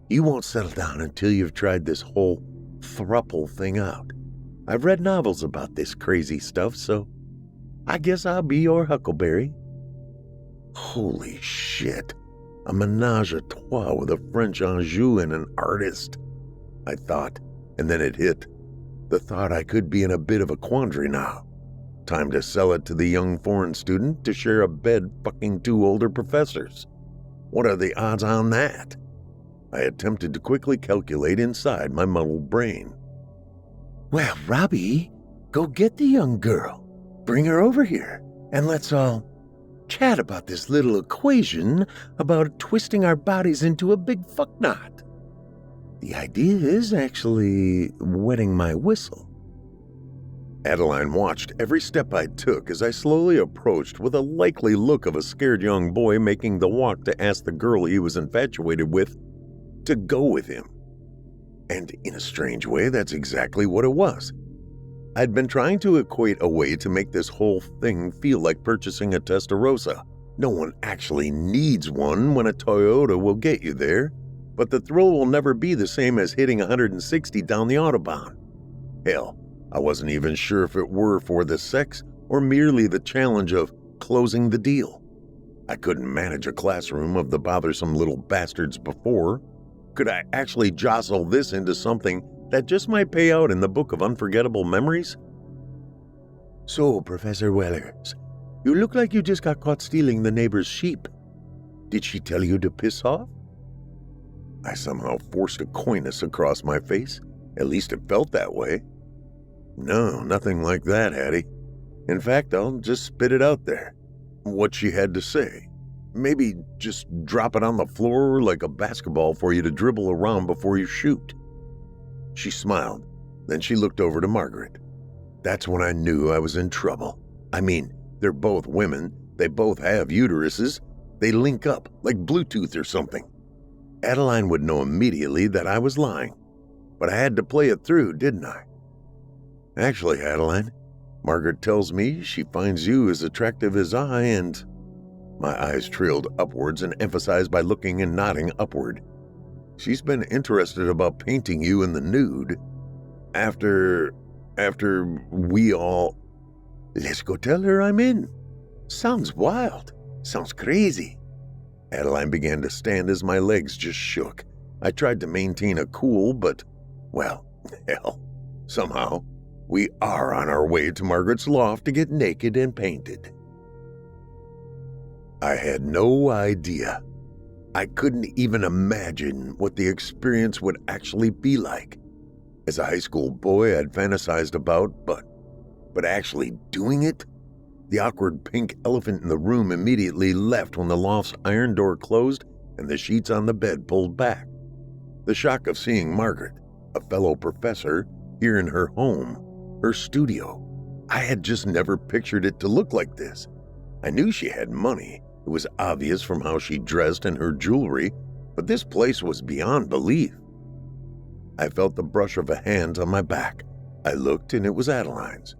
[SPEAKER 3] You won't settle down until you've tried this whole thruple thing out. I've read novels about this crazy stuff, so I guess I'll be your huckleberry. Holy shit. A menage a trois with a French ingenue and an artist, I thought, and then it hit. The thought I could be in a bit of a quandary now. Time to sell it to the young foreign student to share a bed fucking two older professors. What are the odds on that? I attempted to quickly calculate inside my muddled brain. Well, Robbie, go get the young girl. Bring her over here, and let's all chat about this little equation about twisting our bodies into a big fuck knot. The idea is actually wetting my whistle. Adeline watched every step I took as I slowly approached with a likely look of a scared young boy making the walk to ask the girl he was infatuated with to go with him. And in a strange way, that's exactly what it was. I'd been trying to equate a way to make this whole thing feel like purchasing a Testarossa. No one actually needs one when a Toyota will get you there, but the thrill will never be the same as hitting 160 down the Autobahn. Hell, I wasn't even sure if it were for the sex or merely the challenge of closing the deal. I couldn't manage a classroom of the bothersome little bastards before. Could I actually jostle this into something that just might pay out in the book of unforgettable memories? So, Professor Wellers, you look like you just got caught stealing the neighbor's sheep. Did she tell you to piss off? I somehow forced a coyness across my face. At least it felt that way. No, nothing like that, Hattie. In fact, I'll just spit it out there. What she had to say. Maybe just drop it on the floor like a basketball for you to dribble around before you shoot. She smiled. Then she looked over to Margaret. That's when I knew I was in trouble. I mean, they're both women. They both have uteruses. They link up like Bluetooth or something. Adeline would know immediately that I was lying. But I had to play it through, didn't I? Actually, Adeline, Margaret tells me she finds you as attractive as I, and... My eyes trailed upwards and emphasized by looking and nodding upward. She's been interested about painting you in the nude. After we all... Let's go tell her I'm in. Sounds wild. Sounds crazy. Adeline began to stand as my legs just shook. I tried to maintain a cool, but, well, hell, somehow, we are on our way to Margaret's loft to get naked and painted. I had no idea. I couldn't even imagine what the experience would actually be like. As a high school boy, I'd fantasized about, but actually doing it? The awkward pink elephant in the room immediately left when the loft's iron door closed and the sheets on the bed pulled back. The shock of seeing Margaret, a fellow professor, here in her home, her studio. I had just never pictured it to look like this. I knew she had money. It was obvious from how she dressed and her jewelry, but this place was beyond belief. I felt the brush of a hand on my back. I looked and it was Adeline's.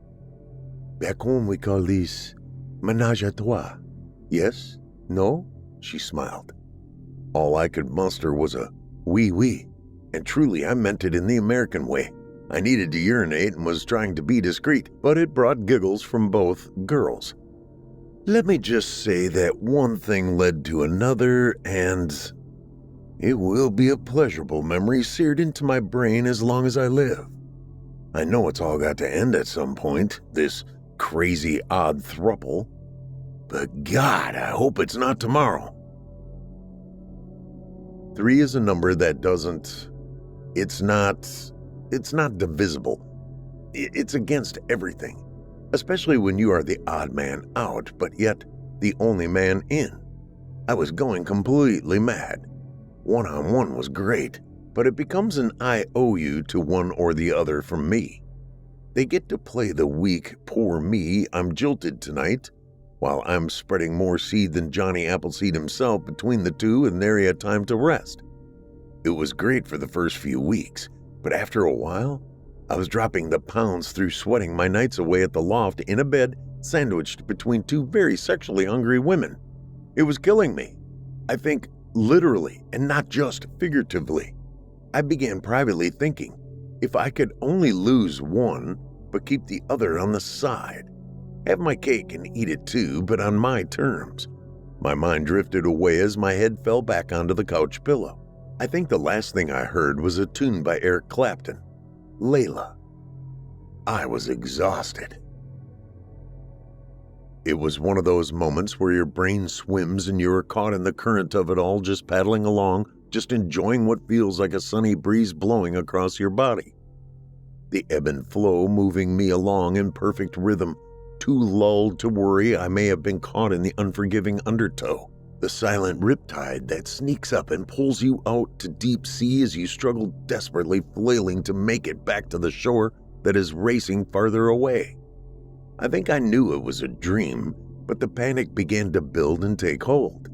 [SPEAKER 3] Back home we call these ménage à trois. Yes? No? She smiled. All I could muster was a oui, and truly I meant it in the American way. I needed to urinate and was trying to be discreet, but it brought giggles from both girls. Let me just say that one thing led to another, and it will be a pleasurable memory seared into my brain as long as I live. I know it's all got to end at some point, this crazy odd throuple, but God, I hope it's not tomorrow. 3 is a number that it's not divisible. It's against everything, especially when you are the odd man out, but yet the only man in. I was going completely mad. One-on-one was great, but it becomes an IOU to one or the other from me. They get to play the weak, poor me, I'm jilted tonight, while I'm spreading more seed than Johnny Appleseed himself between the two, and nary had time to rest. It was great for the first few weeks, but after a while, I was dropping the pounds through sweating my nights away at the loft in a bed sandwiched between 2 very sexually hungry women. It was killing me. I think literally and not just figuratively. I began privately thinking, if I could only lose one, but keep the other on the side. Have my cake and eat it too, but on my terms. My mind drifted away as my head fell back onto the couch pillow. I think the last thing I heard was a tune by Eric Clapton, Layla. I was exhausted. It was one of those moments where your brain swims and you are caught in the current of it all, just paddling along, just enjoying what feels like a sunny breeze blowing across your body. The ebb and flow moving me along in perfect rhythm, too lulled to worry I may have been caught in the unforgiving undertow, the silent riptide that sneaks up and pulls you out to deep sea as you struggle desperately flailing to make it back to the shore that is racing farther away. I think I knew it was a dream, but the panic began to build and take hold.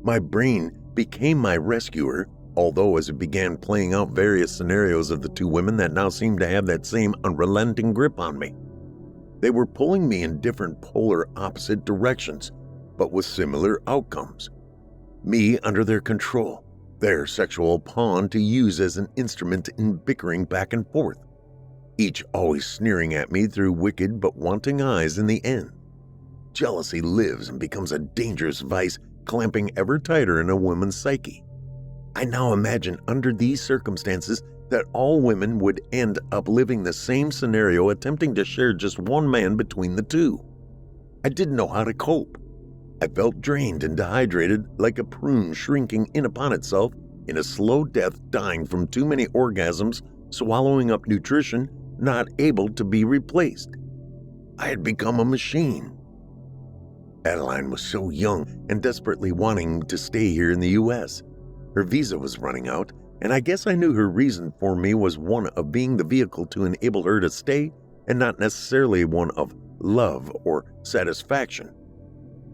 [SPEAKER 3] My brain became my rescuer, although as it began playing out various scenarios of the 2 women that now seemed to have that same unrelenting grip on me. They were pulling me in different polar opposite directions, but with similar outcomes. Me under their control, their sexual pawn to use as an instrument in bickering back and forth, each always sneering at me through wicked but wanting eyes in the end. Jealousy lives and becomes a dangerous vice, clamping ever tighter in a woman's psyche. I now imagine under these circumstances that all women would end up living the same scenario, attempting to share just one man between the 2. I didn't know how to cope. I felt drained and dehydrated, like a prune shrinking in upon itself in a slow death, dying from too many orgasms, swallowing up nutrition, not able to be replaced. I had become a machine. Adeline was so young and desperately wanting to stay here in the U.S. Her visa was running out, and I guess I knew her reason for me was one of being the vehicle to enable her to stay, and not necessarily one of love or satisfaction.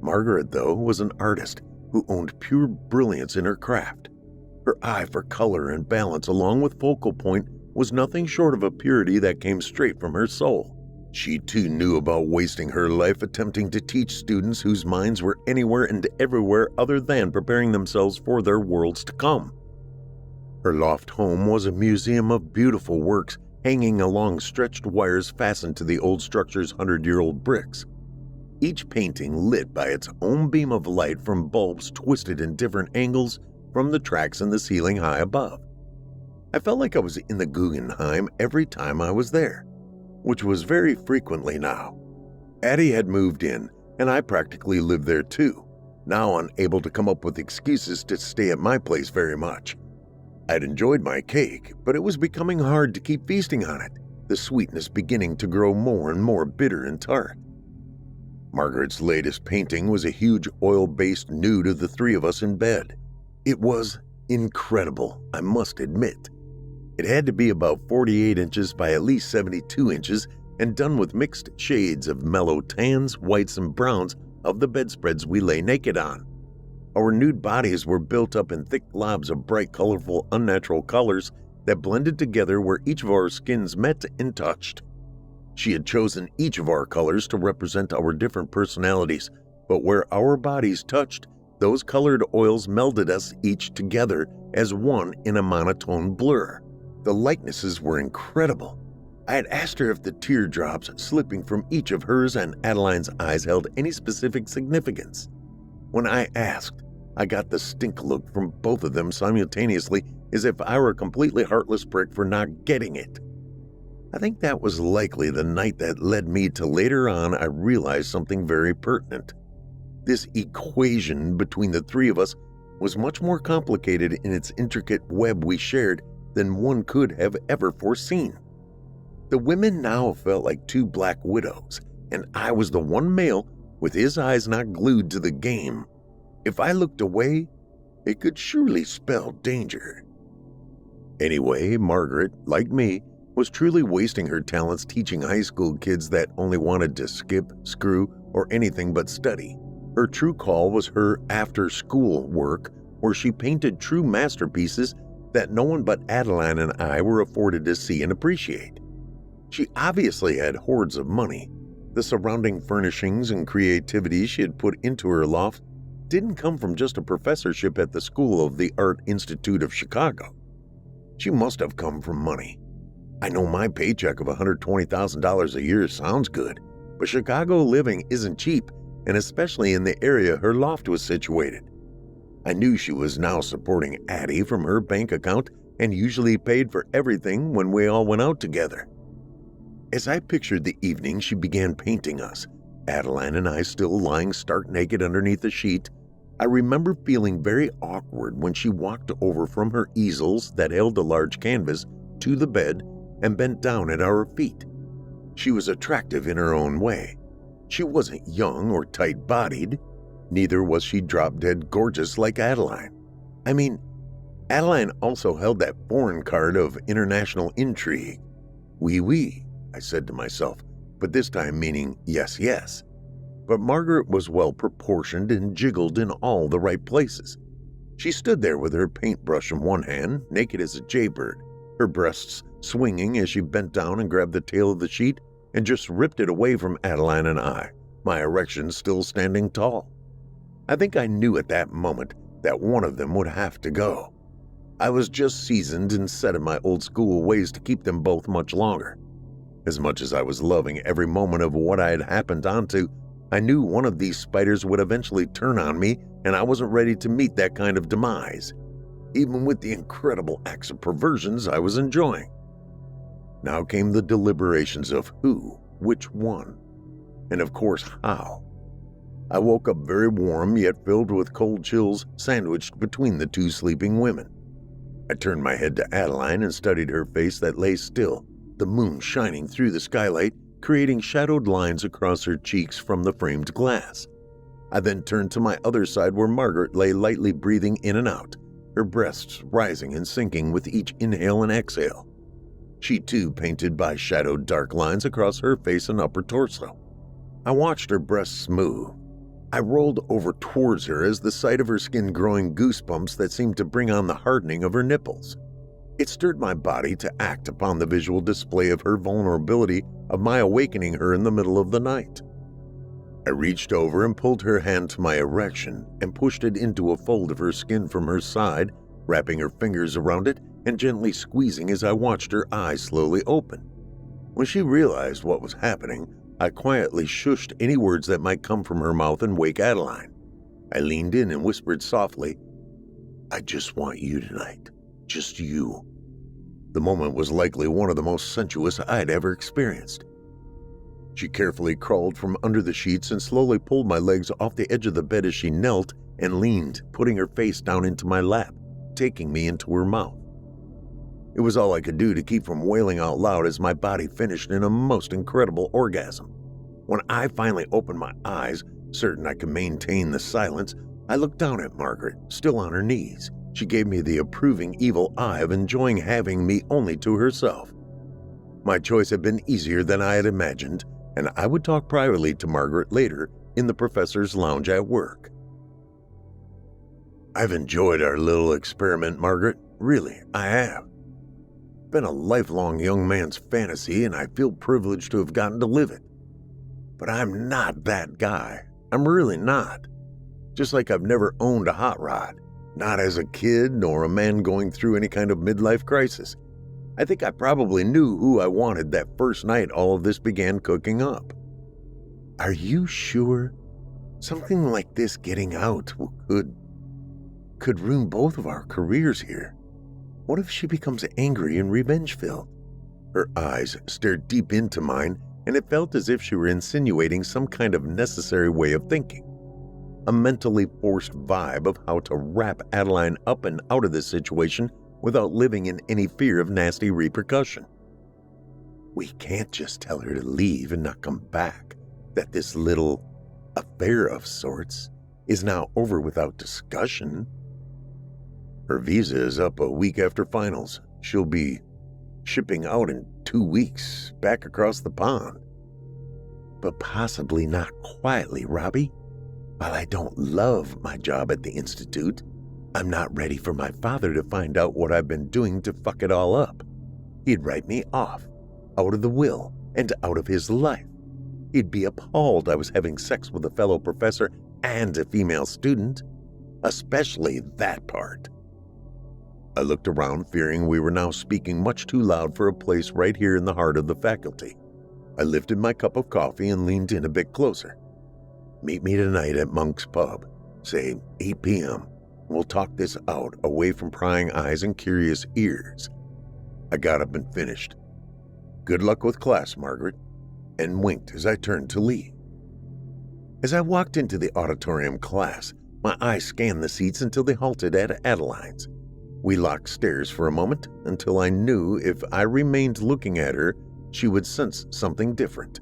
[SPEAKER 3] Margaret, though, was an artist who owned pure brilliance in her craft. Her eye for color and balance, along with focal point, was nothing short of a purity that came straight from her soul. She too knew about wasting her life attempting to teach students whose minds were anywhere and everywhere other than preparing themselves for their worlds to come. Her loft home was a museum of beautiful works hanging along stretched wires fastened to the old structure's 100-year-old bricks. Each painting lit by its own beam of light from bulbs twisted in different angles from the tracks in the ceiling high above. I felt like I was in the Guggenheim every time I was there, which was very frequently now. Addie had moved in, and I practically lived there too, now unable to come up with excuses to stay at my place very much. I'd enjoyed my cake, but it was becoming hard to keep feasting on it, the sweetness beginning to grow more and more bitter and tart. Margaret's latest painting was a huge oil-based nude of the 3 of us in bed. It was incredible, I must admit. It had to be about 48 inches by at least 72 inches and done with mixed shades of mellow tans, whites, and browns of the bedspreads we lay naked on. Our nude bodies were built up in thick globs of bright, colorful, unnatural colors that blended together where each of our skins met and touched. She had chosen each of our colors to represent our different personalities, but where our bodies touched, those colored oils melded us each together as one in a monotone blur. The likenesses were incredible. I had asked her if the teardrops slipping from each of hers and Adeline's eyes held any specific significance. When I asked, I got the stink look from both of them simultaneously, as if I were a completely heartless prick for not getting it. I think that was likely the night that led me to later on I realized something very pertinent. This equation between the three of us was much more complicated in its intricate web we shared than one could have ever foreseen. The women now felt like two black widows, and I was the one male with his eyes not glued to the game. If I looked away, it could surely spell danger. Anyway, Margaret, like me, was truly wasting her talents teaching high school kids that only wanted to skip, screw, or anything but study. Her true call was her after-school work, where she painted true masterpieces that no one but Adeline and I were afforded to see and appreciate. She obviously had hordes of money. The surrounding furnishings and creativity she had put into her loft didn't come from just a professorship at the School of the Art Institute of Chicago. She must have come from money. I know my paycheck of $120,000 a year sounds good, but Chicago living isn't cheap, and especially in the area her loft was situated. I knew she was now supporting Addie from her bank account and usually paid for everything when we all went out together. As I pictured the evening she began painting us, Adeline and I still lying stark naked underneath the sheet, I remember feeling very awkward when she walked over from her easels that held a large canvas to the bed and bent down at our feet. She was attractive in her own way. She wasn't young or tight-bodied. Neither was she drop-dead gorgeous like Adeline. I mean, Adeline also held that foreign card of international intrigue. Oui, I said to myself, but this time meaning yes, yes. But Margaret was well-proportioned and jiggled in all the right places. She stood there with her paintbrush in one hand, naked as a jaybird, her breasts swinging as she bent down and grabbed the tail of the sheet and just ripped it away from Adeline and I, my erection still standing tall. I think I knew at that moment that one of them would have to go. I was just seasoned and set in my old school ways to keep them both much longer. As much as I was loving every moment of what I had happened onto, I knew one of these spiders would eventually turn on me, and I wasn't ready to meet that kind of demise, even with the incredible acts of perversions I was enjoying. Now came the deliberations of who, which one, and of course how. I woke up very warm yet filled with cold chills sandwiched between the two sleeping women. I turned my head to Adeline and studied her face that lay still, the moon shining through the skylight, creating shadowed lines across her cheeks from the framed glass. I then turned to my other side where Margaret lay lightly breathing in and out, her breasts rising and sinking with each inhale and exhale. She too painted by shadowed dark lines across her face and upper torso. I watched her breasts move. I rolled over towards her as the sight of her skin growing goosebumps that seemed to bring on the hardening of her nipples. It stirred my body to act upon the visual display of her vulnerability of my awakening her in the middle of the night. I reached over and pulled her hand to my erection and pushed it into a fold of her skin from her side, wrapping her fingers around it and gently squeezing as I watched her eyes slowly open. When she realized what was happening, I quietly shushed any words that might come from her mouth and wake Adeline. I leaned in and whispered softly, "I just want you tonight. Just you." The moment was likely one of the most sensuous I'd ever experienced. She carefully crawled from under the sheets and slowly pulled my legs off the edge of the bed as she knelt and leaned, putting her face down into my lap, taking me into her mouth. It was all I could do to keep from wailing out loud as my body finished in a most incredible orgasm. When I finally opened my eyes, certain I could maintain the silence, I looked down at Margaret, still on her knees. She gave me the approving evil eye of enjoying having me only to herself. My choice had been easier than I had imagined, and I would talk privately to Margaret later in the professor's lounge at work. "I've enjoyed our little experiment, Margaret. Really, I have." been a lifelong young man's fantasy, and I feel privileged to have gotten to live it. But I'm not that guy. I'm really not. Just like I've never owned a hot rod, not as a kid nor a man going through any kind of midlife crisis. I think I probably knew who I wanted that first night all of this began cooking up. Are you sure? Something like this getting out could ruin both of our careers here. What if she becomes angry and revenge-filled? Her eyes stared deep into mine, and it felt as if she were insinuating some kind of necessary way of thinking. A mentally forced vibe of how to wrap Adeline up and out of this situation without living in any fear of nasty repercussion. We can't just tell her to leave and not come back, that this little affair of sorts is now over without discussion. Her visa is up a week after finals. She'll be shipping out in 2 weeks back across the pond. But possibly not quietly, Robbie. While I don't love my job at the Institute, I'm not ready for my father to find out what I've been doing to fuck it all up. He'd write me off, out of the will, and out of his life. He'd be appalled I was having sex with a fellow professor and a female student, especially that part. I looked around, fearing we were now speaking much too loud for a place right here in the heart of the faculty. I lifted my cup of coffee and leaned in a bit closer. Meet me tonight at Monk's Pub, say 8 p.m. We'll talk this out away from prying eyes and curious ears. I got up and finished. Good luck with class, Margaret, and winked as I turned to leave. As I walked into the auditorium class, my eyes scanned the seats until they halted at Adeline's. We locked stares for a moment until I knew if I remained looking at her, she would sense something different.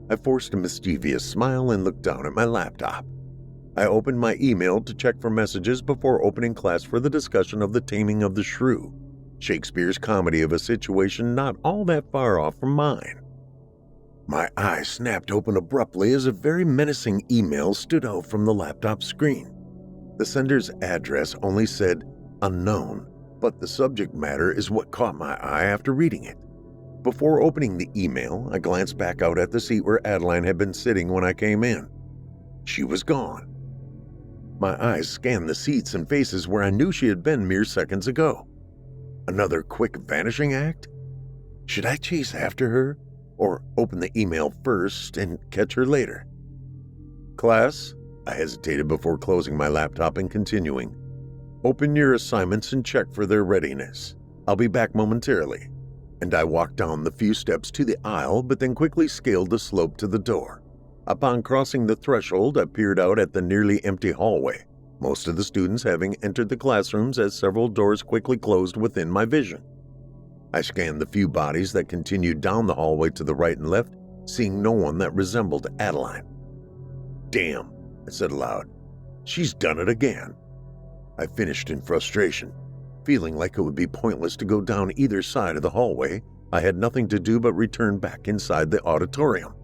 [SPEAKER 3] I forced a mischievous smile and looked down at my laptop. I opened my email to check for messages before opening class for the discussion of The Taming of the Shrew, Shakespeare's comedy of a situation not all that far off from mine. My eyes snapped open abruptly as a very menacing email stood out from the laptop screen. The sender's address only said unknown, but the subject matter is what caught my eye after reading it. Before opening the email, I glanced back out at the seat where Adeline had been sitting when I came in. She was gone. My eyes scanned the seats and faces where I knew she had been mere seconds ago. Another quick vanishing act? Should I chase after her, or open the email first and catch her later? Class, I hesitated before closing my laptop and continuing. Open your assignments and check for their readiness. I'll be back momentarily. And I walked down the few steps to the aisle, but then quickly scaled the slope to the door. Upon crossing the threshold, I peered out at the nearly empty hallway, most of the students having entered the classrooms as several doors quickly closed within my vision. I scanned the few bodies that continued down the hallway to the right and left, seeing no one that resembled Adeline. Damn, I said aloud. She's done it again. I finished in frustration. Feeling like it would be pointless to go down either side of the hallway, I had nothing to do but return back inside the auditorium.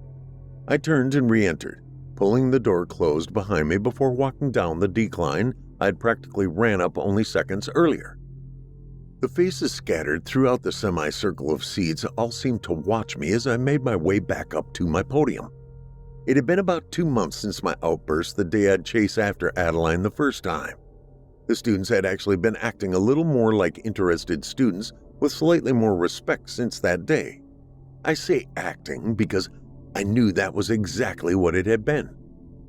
[SPEAKER 3] I turned and re-entered, pulling the door closed behind me before walking down the decline I'd practically ran up only seconds earlier. The faces scattered throughout the semicircle of seats all seemed to watch me as I made my way back up to my podium. It had been about 2 months since my outburst the day I'd chased after Adeline the first time. The students had actually been acting a little more like interested students with slightly more respect since that day. I say acting because I knew that was exactly what it had been.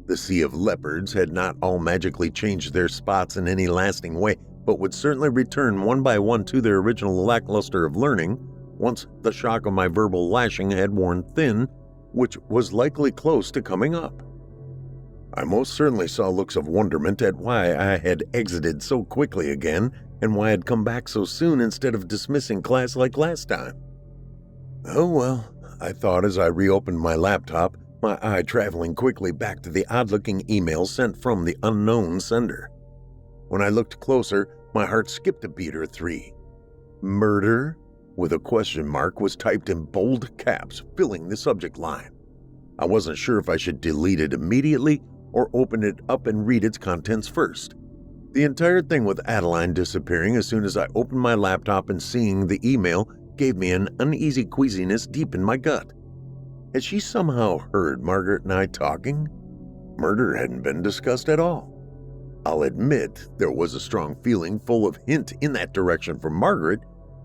[SPEAKER 3] The sea of leopards had not all magically changed their spots in any lasting way, but would certainly return one by one to their original lackluster of learning once the shock of my verbal lashing had worn thin, which was likely close to coming up. I most certainly saw looks of wonderment at why I had exited so quickly again and why I'd come back so soon instead of dismissing class like last time. Oh well, I thought as I reopened my laptop, my eye traveling quickly back to the odd-looking email sent from the unknown sender. When I looked closer, my heart skipped a beat or 3. Murder, with a question mark, was typed in bold caps, filling the subject line. I wasn't sure if I should delete it immediately or open it up and read its contents first. The entire thing with Adeline disappearing as soon as I opened my laptop and seeing the email gave me an uneasy queasiness deep in my gut. Had she somehow heard Margaret and I talking? Murder hadn't been discussed at all. I'll admit there was a strong feeling full of hint in that direction from Margaret,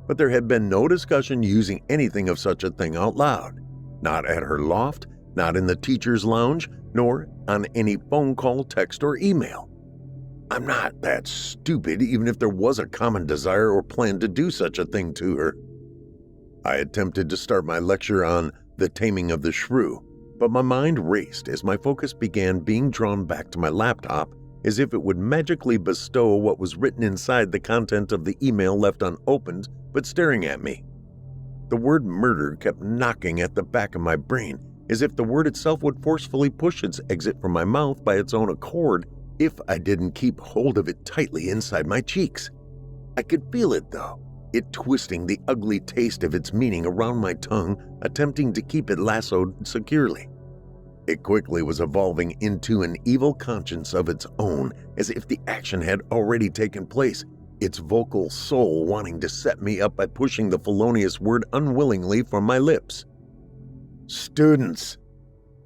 [SPEAKER 3] but there had been no discussion using anything of such a thing out loud. Not at her loft, not in the teacher's lounge, nor on any phone call, text, or email. I'm not that stupid, even if there was a common desire or plan to do such a thing to her. I attempted to start my lecture on the taming of the shrew, but my mind raced as my focus began being drawn back to my laptop as if it would magically bestow what was written inside the content of the email left unopened but staring at me. The word murder kept knocking at the back of my brain as if the word itself would forcefully push its exit from my mouth by its own accord if I didn't keep hold of it tightly inside my cheeks. I could feel it, though, it twisting the ugly taste of its meaning around my tongue, attempting to keep it lassoed securely. It quickly was evolving into an evil conscience of its own, as if the action had already taken place, its vocal soul wanting to set me up by pushing the felonious word unwillingly from my lips. "Students,"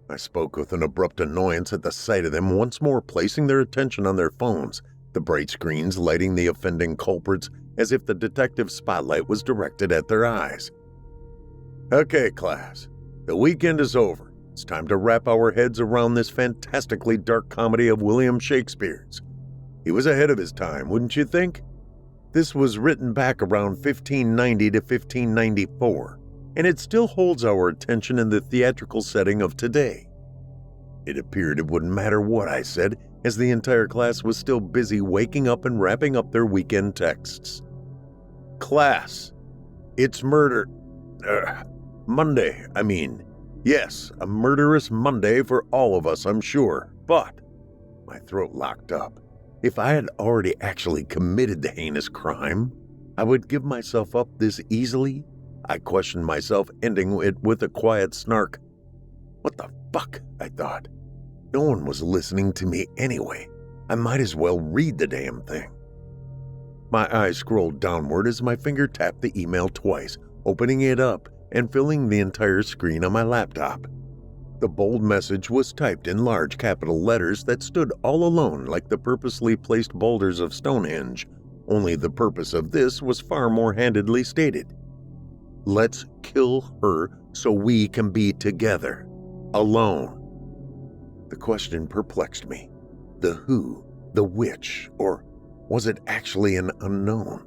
[SPEAKER 3] I spoke with an abrupt annoyance at the sight of them once more placing their attention on their phones, the bright screens lighting the offending culprits as if the detective spotlight was directed at their eyes. "Okay, class, the weekend is over. It's time to wrap our heads around this fantastically dark comedy of William Shakespeare's. He was ahead of his time, wouldn't you think? This was written back around 1590 to 1594, and it still holds our attention in the theatrical setting of today." It appeared it wouldn't matter what I said, as the entire class was still busy waking up and wrapping up their weekend texts. "Class, it's Monday, I mean. Yes, a murderous Monday for all of us, I'm sure, but..." My throat locked up. If I had already actually committed the heinous crime, I would give myself up this easily? I questioned myself, ending it with a quiet snark. What the fuck, I thought. No one was listening to me anyway. I might as well read the damn thing. My eyes scrolled downward as my finger tapped the email twice, opening it up and filling the entire screen on my laptop. The bold message was typed in large capital letters that stood all alone like the purposely placed boulders of Stonehenge, only the purpose of this was far more handedly stated. "Let's kill her so we can be together. Alone." The question perplexed me. The who, the which, or was it actually an unknown?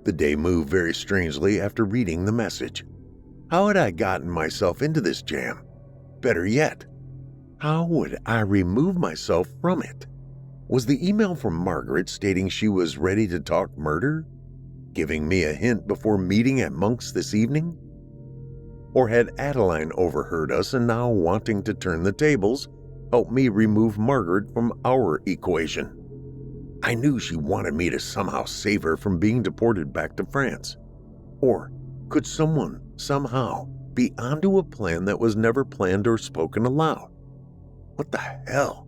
[SPEAKER 3] The day moved very strangely after reading the message. How had I gotten myself into this jam? Better yet, how would I remove myself from it? Was the email from Margaret stating she was ready to talk murder, giving me a hint before meeting at Monk's this evening? Or had Adeline overheard us and now, wanting to turn the tables, help me remove Margaret from our equation? I knew she wanted me to somehow save her from being deported back to France. Or could someone, somehow, be onto a plan that was never planned or spoken aloud? What the hell?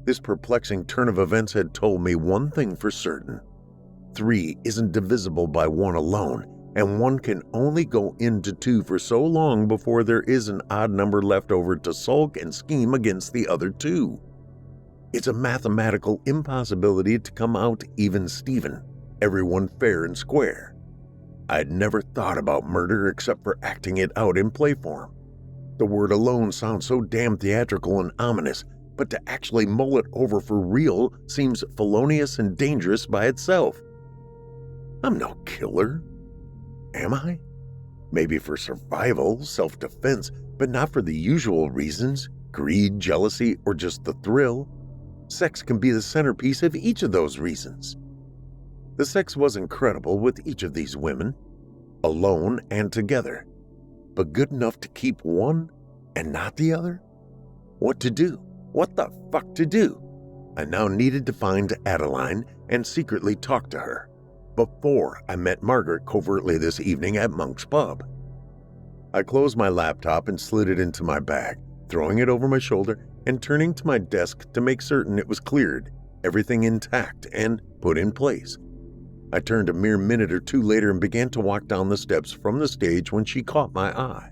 [SPEAKER 3] This perplexing turn of events had told me one thing for certain. 3 isn't divisible by 1 alone, and 1 can only go into 2 for so long before there is an odd number left over to sulk and scheme against the other 2. It's a mathematical impossibility to come out even Steven, everyone fair and square. I'd never thought about murder except for acting it out in play form. The word alone sounds so damn theatrical and ominous, but to actually mull it over for real seems felonious and dangerous by itself. I'm no killer. Am I? Maybe for survival, self-defense, but not for the usual reasons, greed, jealousy, or just the thrill. Sex can be the centerpiece of each of those reasons. The sex was incredible with each of these women, alone and together, but good enough to keep one and not the other? What to do? What the fuck to do? I now needed to find Adeline and secretly talk to her before I met Margaret covertly this evening at Monk's Pub. I closed my laptop and slid it into my bag, throwing it over my shoulder and turning to my desk to make certain it was cleared, everything intact and put in place. I turned a mere minute or two later and began to walk down the steps from the stage when she caught my eye.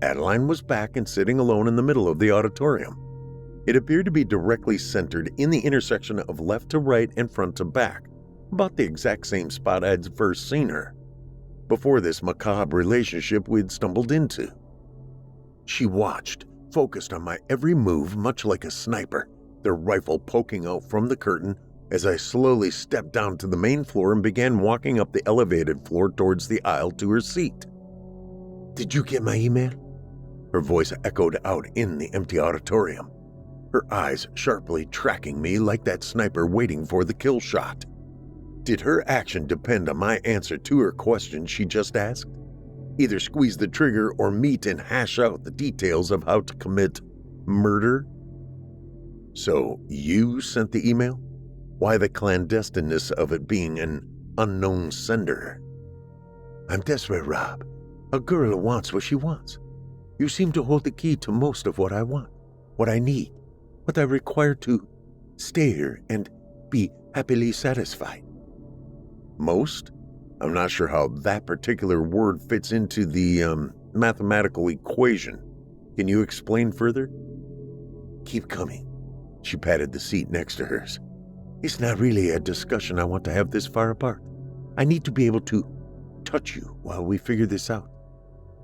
[SPEAKER 3] Adeline was back and sitting alone in the middle of the auditorium. It appeared to be directly centered in the intersection of left to right and front to back, about the exact same spot I'd first seen her, before this macabre relationship we'd stumbled into. She watched, focused on my every move much like a sniper, their rifle poking out from the curtain as I slowly stepped down to the main floor and began walking up the elevated floor towards the aisle to her seat. "Did you get my email?" Her voice echoed out in the empty auditorium, her eyes sharply tracking me like that sniper waiting for the kill shot. Did her action depend on my answer to her question she just asked? Either squeeze the trigger or meet and hash out the details of how to commit murder? "So you sent the email? Why the clandestineness of it being an unknown sender?" "I'm desperate, Rob. A girl wants what she wants. You seem to hold the key to most of what I want, what I need, what I require to stay here and be happily satisfied." "Most?" I'm not sure how that particular word fits into the mathematical equation. Can you explain further? "Keep coming." She patted the seat next to hers. "It's not really a discussion I want to have this far apart. I need to be able to touch you while we figure this out.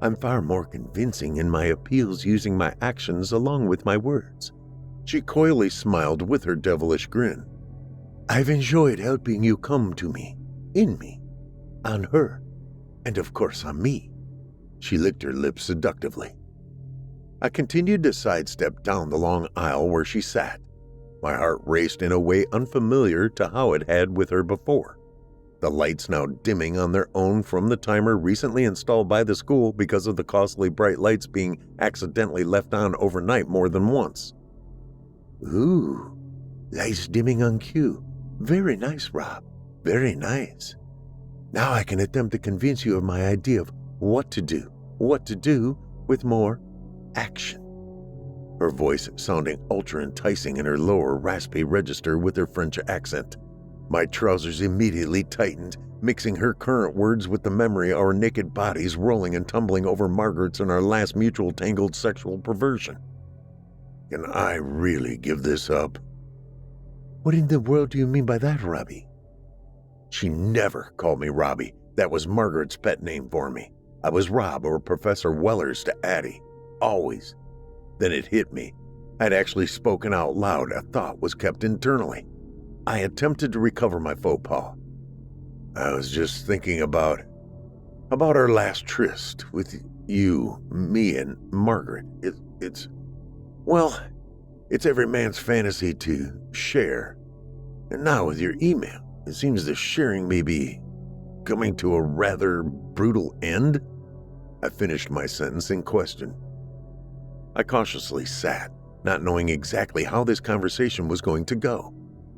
[SPEAKER 3] I'm far more convincing in my appeals using my actions along with my words." She coyly smiled with her devilish grin. "I've enjoyed helping you come to me, in me, on her, and of course on me." She licked her lips seductively. I continued to sidestep down the long aisle where she sat. My heart raced in a way unfamiliar to how it had with her before. The lights now dimming on their own from the timer recently installed by the school because of the costly bright lights being accidentally left on overnight more than once. "Ooh, lights dimming on cue. Very nice, Rob. Very nice. Now I can attempt to convince you of my idea of what to do with more action." Her voice sounding ultra enticing in her lower raspy register with her French accent. My trousers immediately tightened, mixing her current words with the memory of our naked bodies rolling and tumbling over Margaret's in our last mutual tangled sexual perversion. Can I really give this up? "What in the world do you mean by that, Robbie?" She never called me Robbie. That was Margaret's pet name for me. I was Rob or Professor Wellers to Addie. Always. Then it hit me. I'd actually spoken out loud a thought was kept internally. I attempted to recover my faux pas. "I was just thinking about our last tryst with you, me, and Margaret. It's every man's fantasy to share. And now with your email, it seems the sharing may be coming to a rather brutal end." I finished my sentence in question. I cautiously sat, not knowing exactly how this conversation was going to go.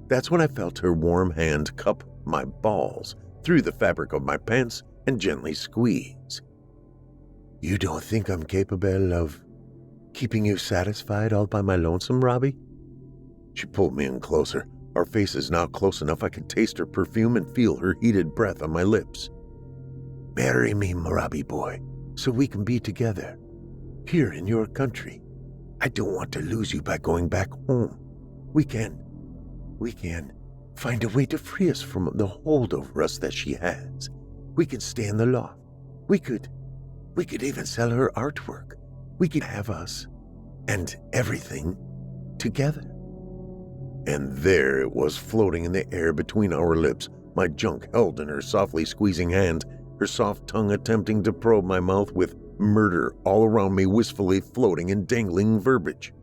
[SPEAKER 3] That's when I felt her warm hand cup my balls through the fabric of my pants and gently squeeze. "You don't think I'm capable of keeping you satisfied all by my lonesome, Robbie?" She pulled me in closer, our faces now close enough I could taste her perfume and feel her heated breath on my lips. "Marry me, Robbie boy, so we can be together, here in your country. I don't want to lose you by going back home. We can find a way to free us from the hold over us that she has. We could stay in the loft. We could even sell her artwork. We could have us and everything together." And there it was floating in the air between our lips, my junk held in her softly squeezing hand, her soft tongue attempting to probe my mouth with murder all around me wistfully floating and dangling verbiage.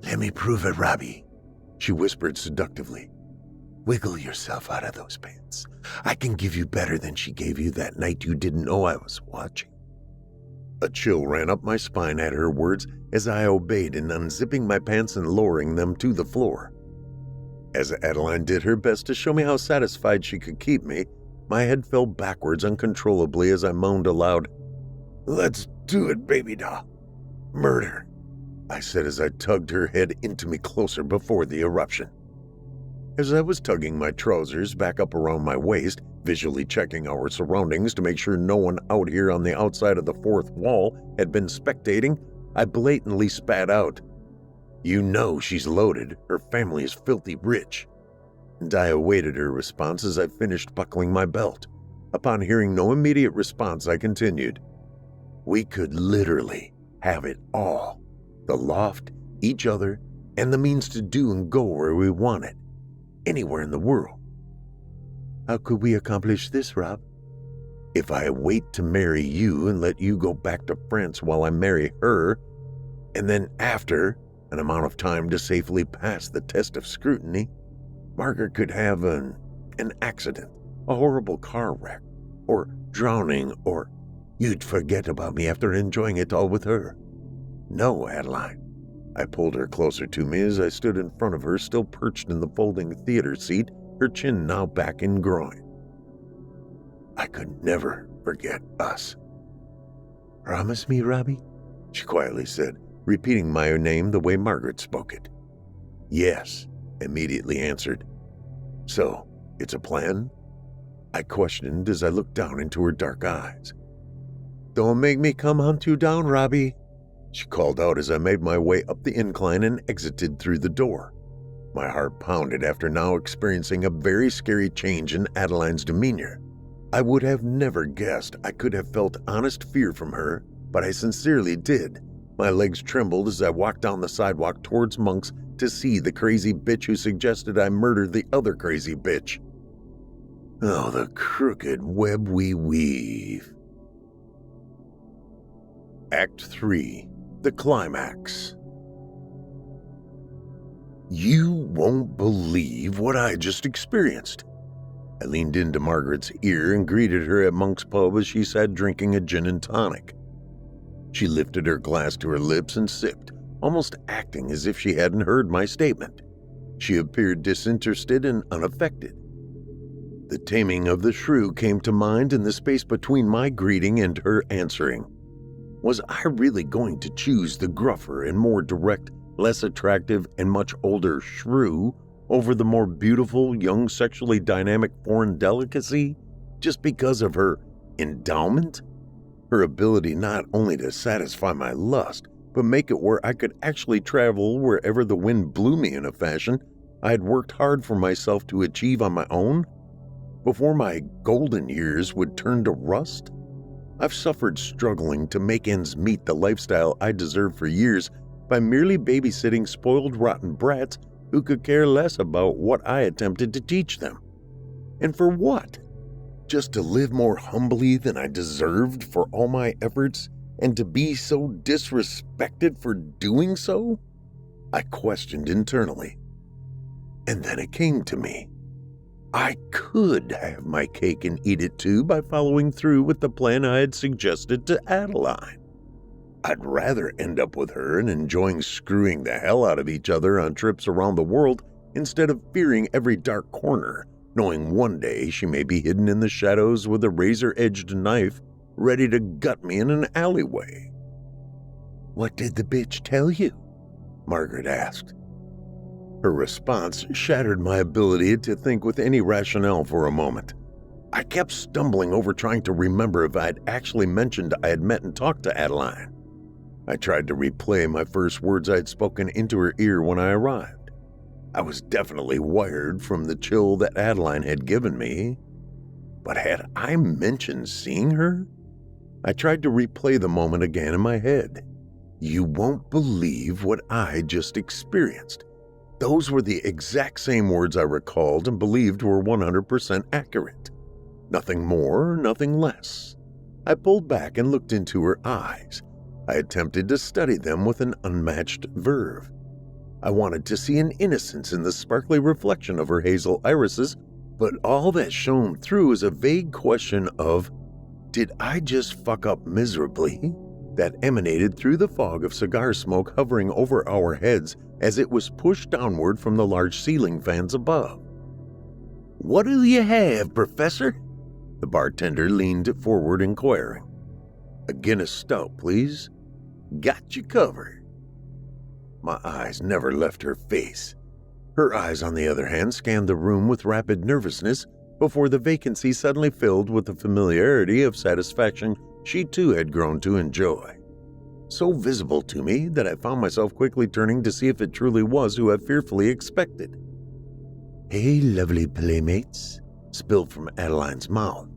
[SPEAKER 3] "Let me prove it, Robbie," she whispered seductively. "Wiggle yourself out of those pants. I can give you better than she gave you that night you didn't know I was watching." A chill ran up my spine at her words as I obeyed in unzipping my pants and lowering them to the floor. As Adeline did her best to show me how satisfied she could keep me, my head fell backwards uncontrollably as I moaned aloud, "Let's do it, baby doll. Murder," I said as I tugged her head into me closer before the eruption. As I was tugging my trousers back up around my waist, visually checking our surroundings to make sure no one out here on the outside of the fourth wall had been spectating, I blatantly spat out, "You know she's loaded. Her family is filthy rich." And I awaited her response as I finished buckling my belt. Upon hearing no immediate response, I continued, "We could literally have it all. The loft, each other, and the means to do and go where we want it. Anywhere in the world." "How could we accomplish this, Rob?" "If I wait to marry you and let you go back to France while I marry her, and then after an amount of time to safely pass the test of scrutiny, Margaret could have an accident, a horrible car wreck, or drowning, or you'd forget about me after enjoying it all with her. No, Adeline." I pulled her closer to me as I stood in front of her, still perched in the folding theater seat, her chin now back in groin. "I could never forget us." "Promise me, Robbie?" she quietly said, repeating my name the way Margaret spoke it. "Yes," immediately answered. "So, it's a plan?" I questioned as I looked down into her dark eyes. "Don't make me come hunt you down, Robbie," she called out as I made my way up the incline and exited through the door. My heart pounded after now experiencing a very scary change in Adeline's demeanor. I would have never guessed I could have felt honest fear from her, but I sincerely did. My legs trembled as I walked down the sidewalk towards Monk's to see the crazy bitch who suggested I murder the other crazy bitch. Oh, the crooked web we weave. Act 3. The Climax. "You won't believe what I just experienced." I leaned into Margaret's ear and greeted her at Monk's Pub as she sat drinking a gin and tonic. She lifted her glass to her lips and sipped, almost acting as if she hadn't heard my statement. She appeared disinterested and unaffected. The taming of the shrew came to mind in the space between my greeting and her answering. Was I really going to choose the gruffer and more direct, less attractive, and much older shrew over the more beautiful, young, sexually dynamic foreign delicacy just because of her endowment? Her ability not only to satisfy my lust, but make it where I could actually travel wherever the wind blew me in a fashion I had worked hard for myself to achieve on my own, before my golden years would turn to rust? I've suffered struggling to make ends meet the lifestyle I deserved for years by merely babysitting spoiled rotten brats who could care less about what I attempted to teach them. And for what? Just to live more humbly than I deserved for all my efforts, and to be so disrespected for doing so? I questioned internally. And then it came to me. I could have my cake and eat it too by following through with the plan I had suggested to Adeline. I'd rather end up with her and enjoying screwing the hell out of each other on trips around the world instead of fearing every dark corner, knowing one day she may be hidden in the shadows with a razor-edged knife ready to gut me in an alleyway. "What did the bitch tell you?" Margaret asked. Her response shattered my ability to think with any rationale for a moment. I kept stumbling over trying to remember if I had actually mentioned I had met and talked to Adeline. I tried to replay my first words I had spoken into her ear when I arrived. I was definitely wired from the chill that Adeline had given me. But had I mentioned seeing her? I tried to replay the moment again in my head. You won't believe what I just experienced. Those were the exact same words I recalled and believed were 100% accurate. Nothing more, nothing less. I pulled back and looked into her eyes. I attempted to study them with an unmatched verve. I wanted to see an innocence in the sparkly reflection of her hazel irises, but all that shone through is a vague question of, did I just fuck up miserably? That emanated through the fog of cigar smoke hovering over our heads as it was pushed downward from the large ceiling fans above. "What'll you have, Professor?" The bartender leaned forward inquiring. "A Guinness stout, please." "Got you covered." My eyes never left her face. Her eyes, on the other hand, scanned the room with rapid nervousness before the vacancy suddenly filled with the familiarity of satisfaction she too had grown to enjoy. So visible to me that I found myself quickly turning to see if it truly was who I fearfully expected. "Hey, lovely playmates," spilled from Adeline's mouth.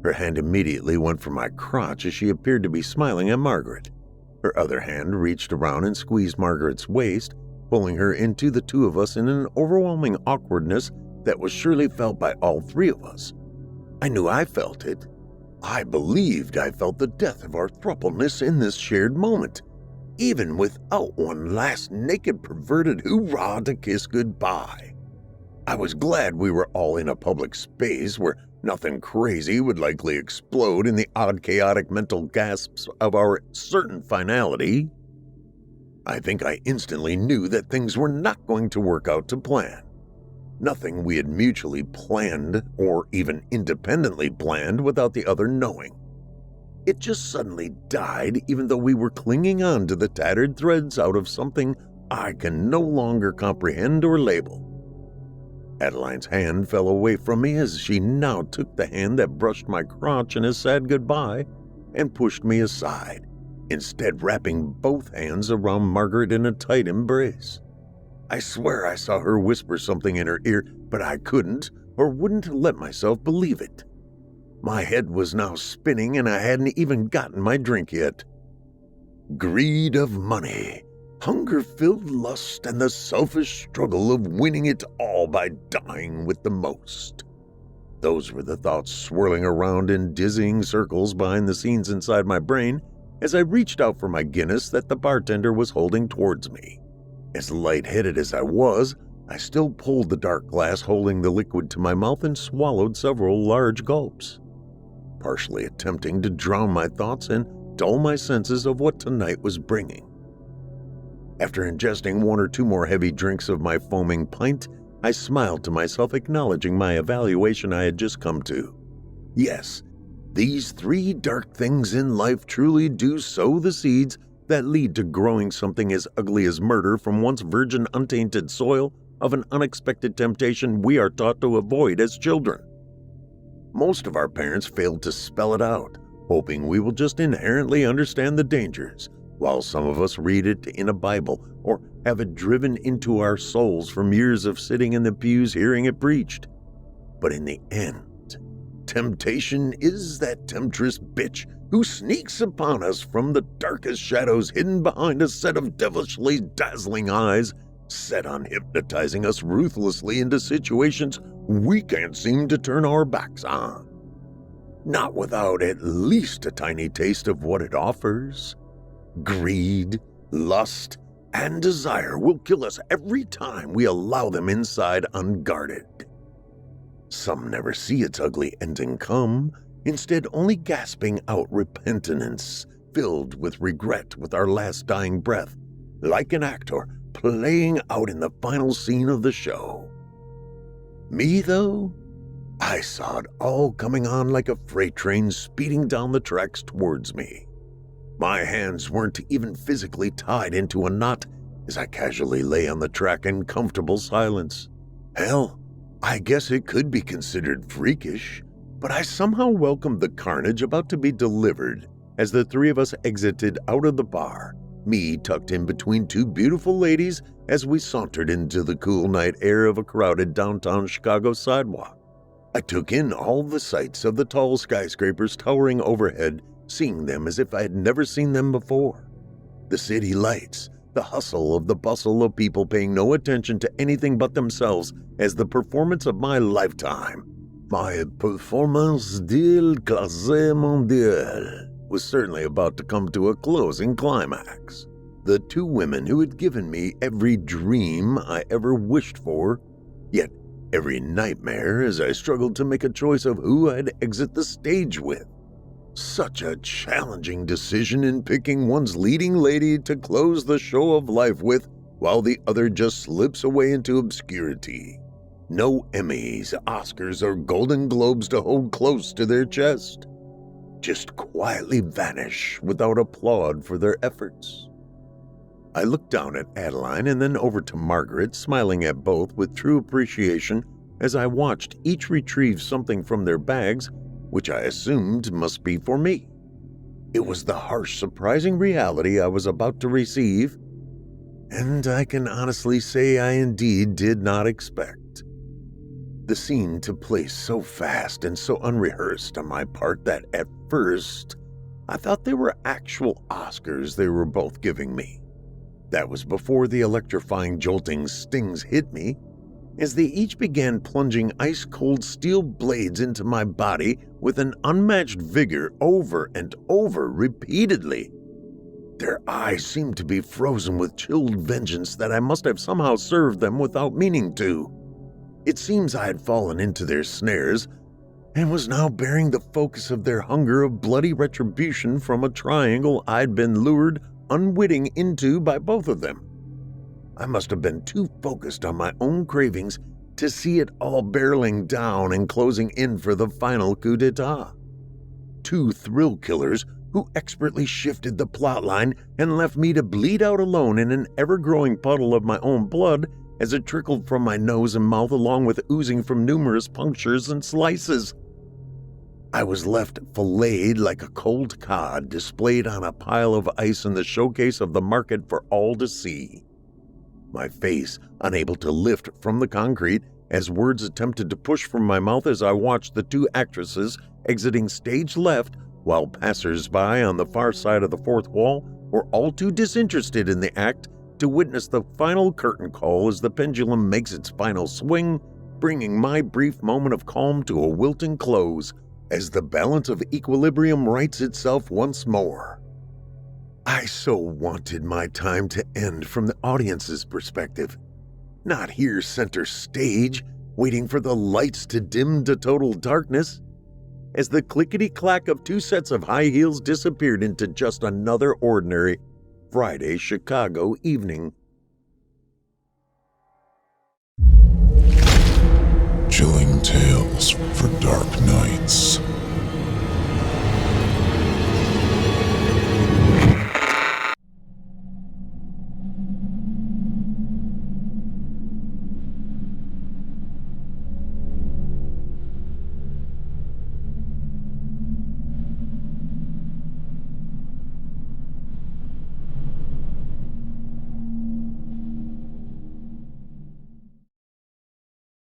[SPEAKER 3] Her hand immediately went for my crotch as she appeared to be smiling at Margaret. Her other hand reached around and squeezed Margaret's waist, pulling her into the two of us in an overwhelming awkwardness that was surely felt by all three of us. I knew I felt it. I believed I felt the death of our throupleness in this shared moment, even without one last naked perverted hoorah to kiss goodbye. I was glad we were all in a public space where nothing crazy would likely explode in the odd chaotic mental gasps of our certain finality. I think I instantly knew that things were not going to work out to plan. Nothing we had mutually planned or even independently planned without the other knowing. It just suddenly died even though we were clinging on to the tattered threads out of something I can no longer comprehend or label. Adeline's hand fell away from me as she now took the hand that brushed my crotch in a sad goodbye and pushed me aside, instead wrapping both hands around Margaret in a tight embrace. I swear I saw her whisper something in her ear, but I couldn't or wouldn't let myself believe it. My head was now spinning and I hadn't even gotten my drink yet. Greed of money, hunger-filled lust, and the selfish struggle of winning it all by dying with the most. Those were the thoughts swirling around in dizzying circles behind the scenes inside my brain as I reached out for my Guinness that the bartender was holding towards me. As lightheaded as I was, I still pulled the dark glass holding the liquid to my mouth and swallowed several large gulps, partially attempting to drown my thoughts and dull my senses of what tonight was bringing. After ingesting one or two more heavy drinks of my foaming pint, I smiled to myself, acknowledging my evaluation I had just come to. Yes, these three dark things in life truly do sow the seeds that lead to growing something as ugly as murder from once virgin untainted soil of an unexpected temptation we are taught to avoid as children. Most of our parents failed to spell it out, hoping we will just inherently understand the dangers, while some of us read it in a Bible or have it driven into our souls from years of sitting in the pews hearing it preached. But in the end, temptation is that temptress bitch who sneaks upon us from the darkest shadows hidden behind a set of devilishly dazzling eyes, set on hypnotizing us ruthlessly into situations we can't seem to turn our backs on. Not without at least a tiny taste of what it offers. Greed, lust, and desire will kill us every time we allow them inside unguarded. Some never see its ugly ending come, instead only gasping out repentance, filled with regret with our last dying breath, like an actor playing out in the final scene of the show. Me, though, I saw it all coming on like a freight train speeding down the tracks towards me. My hands weren't even physically tied into a knot as I casually lay on the track in comfortable silence. Hell, I guess it could be considered freakish, but I somehow welcomed the carnage about to be delivered as the three of us exited out of the bar, me tucked in between two beautiful ladies as we sauntered into the cool night air of a crowded downtown Chicago sidewalk. I took in all the sights of the tall skyscrapers towering overhead, seeing them as if I had never seen them before. The city lights, the hustle of the bustle of people paying no attention to anything but themselves as the performance of my lifetime, my performance de classe mondiale, was certainly about to come to a closing climax. The two women who had given me every dream I ever wished for, yet every nightmare as I struggled to make a choice of who I'd exit the stage with. Such a challenging decision in picking one's leading lady to close the show of life with, while the other just slips away into obscurity. No Emmys, Oscars, or Golden Globes to hold close to their chest. Just quietly vanish without applaud for their efforts. I looked down at Adeline and then over to Margaret, smiling at both with true appreciation as I watched each retrieve something from their bags, which I assumed must be for me. It was the harsh, surprising reality I was about to receive, and I can honestly say I indeed did not expect. The scene took place so fast and so unrehearsed on my part that at first I thought they were actual Oscars they were both giving me. That was before the electrifying jolting stings hit me, as they each began plunging ice-cold steel blades into my body with an unmatched vigor over and over repeatedly. Their eyes seemed to be frozen with chilled vengeance that I must have somehow served them without meaning to. It seems I had fallen into their snares and was now bearing the focus of their hunger of bloody retribution from a triangle I'd been lured unwitting into by both of them. I must have been too focused on my own cravings to see it all barreling down and closing in for the final coup d'etat. Two thrill killers who expertly shifted the plotline and left me to bleed out alone in an ever-growing puddle of my own blood as it trickled from my nose and mouth along with oozing from numerous punctures and slices. I was left filleted like a cold cod displayed on a pile of ice in the showcase of the market for all to see. My face unable to lift from the concrete as words attempted to push from my mouth as I watched the two actresses exiting stage left while passers-by on the far side of the fourth wall were all too disinterested in the act to witness the final curtain call as the pendulum makes its final swing, bringing my brief moment of calm to a wilting close as the balance of equilibrium rights itself once more. I so wanted my time to end from the audience's perspective, not here center stage, waiting for the lights to dim to total darkness, as the clickety-clack of two sets of high heels disappeared into just another ordinary Friday Chicago evening.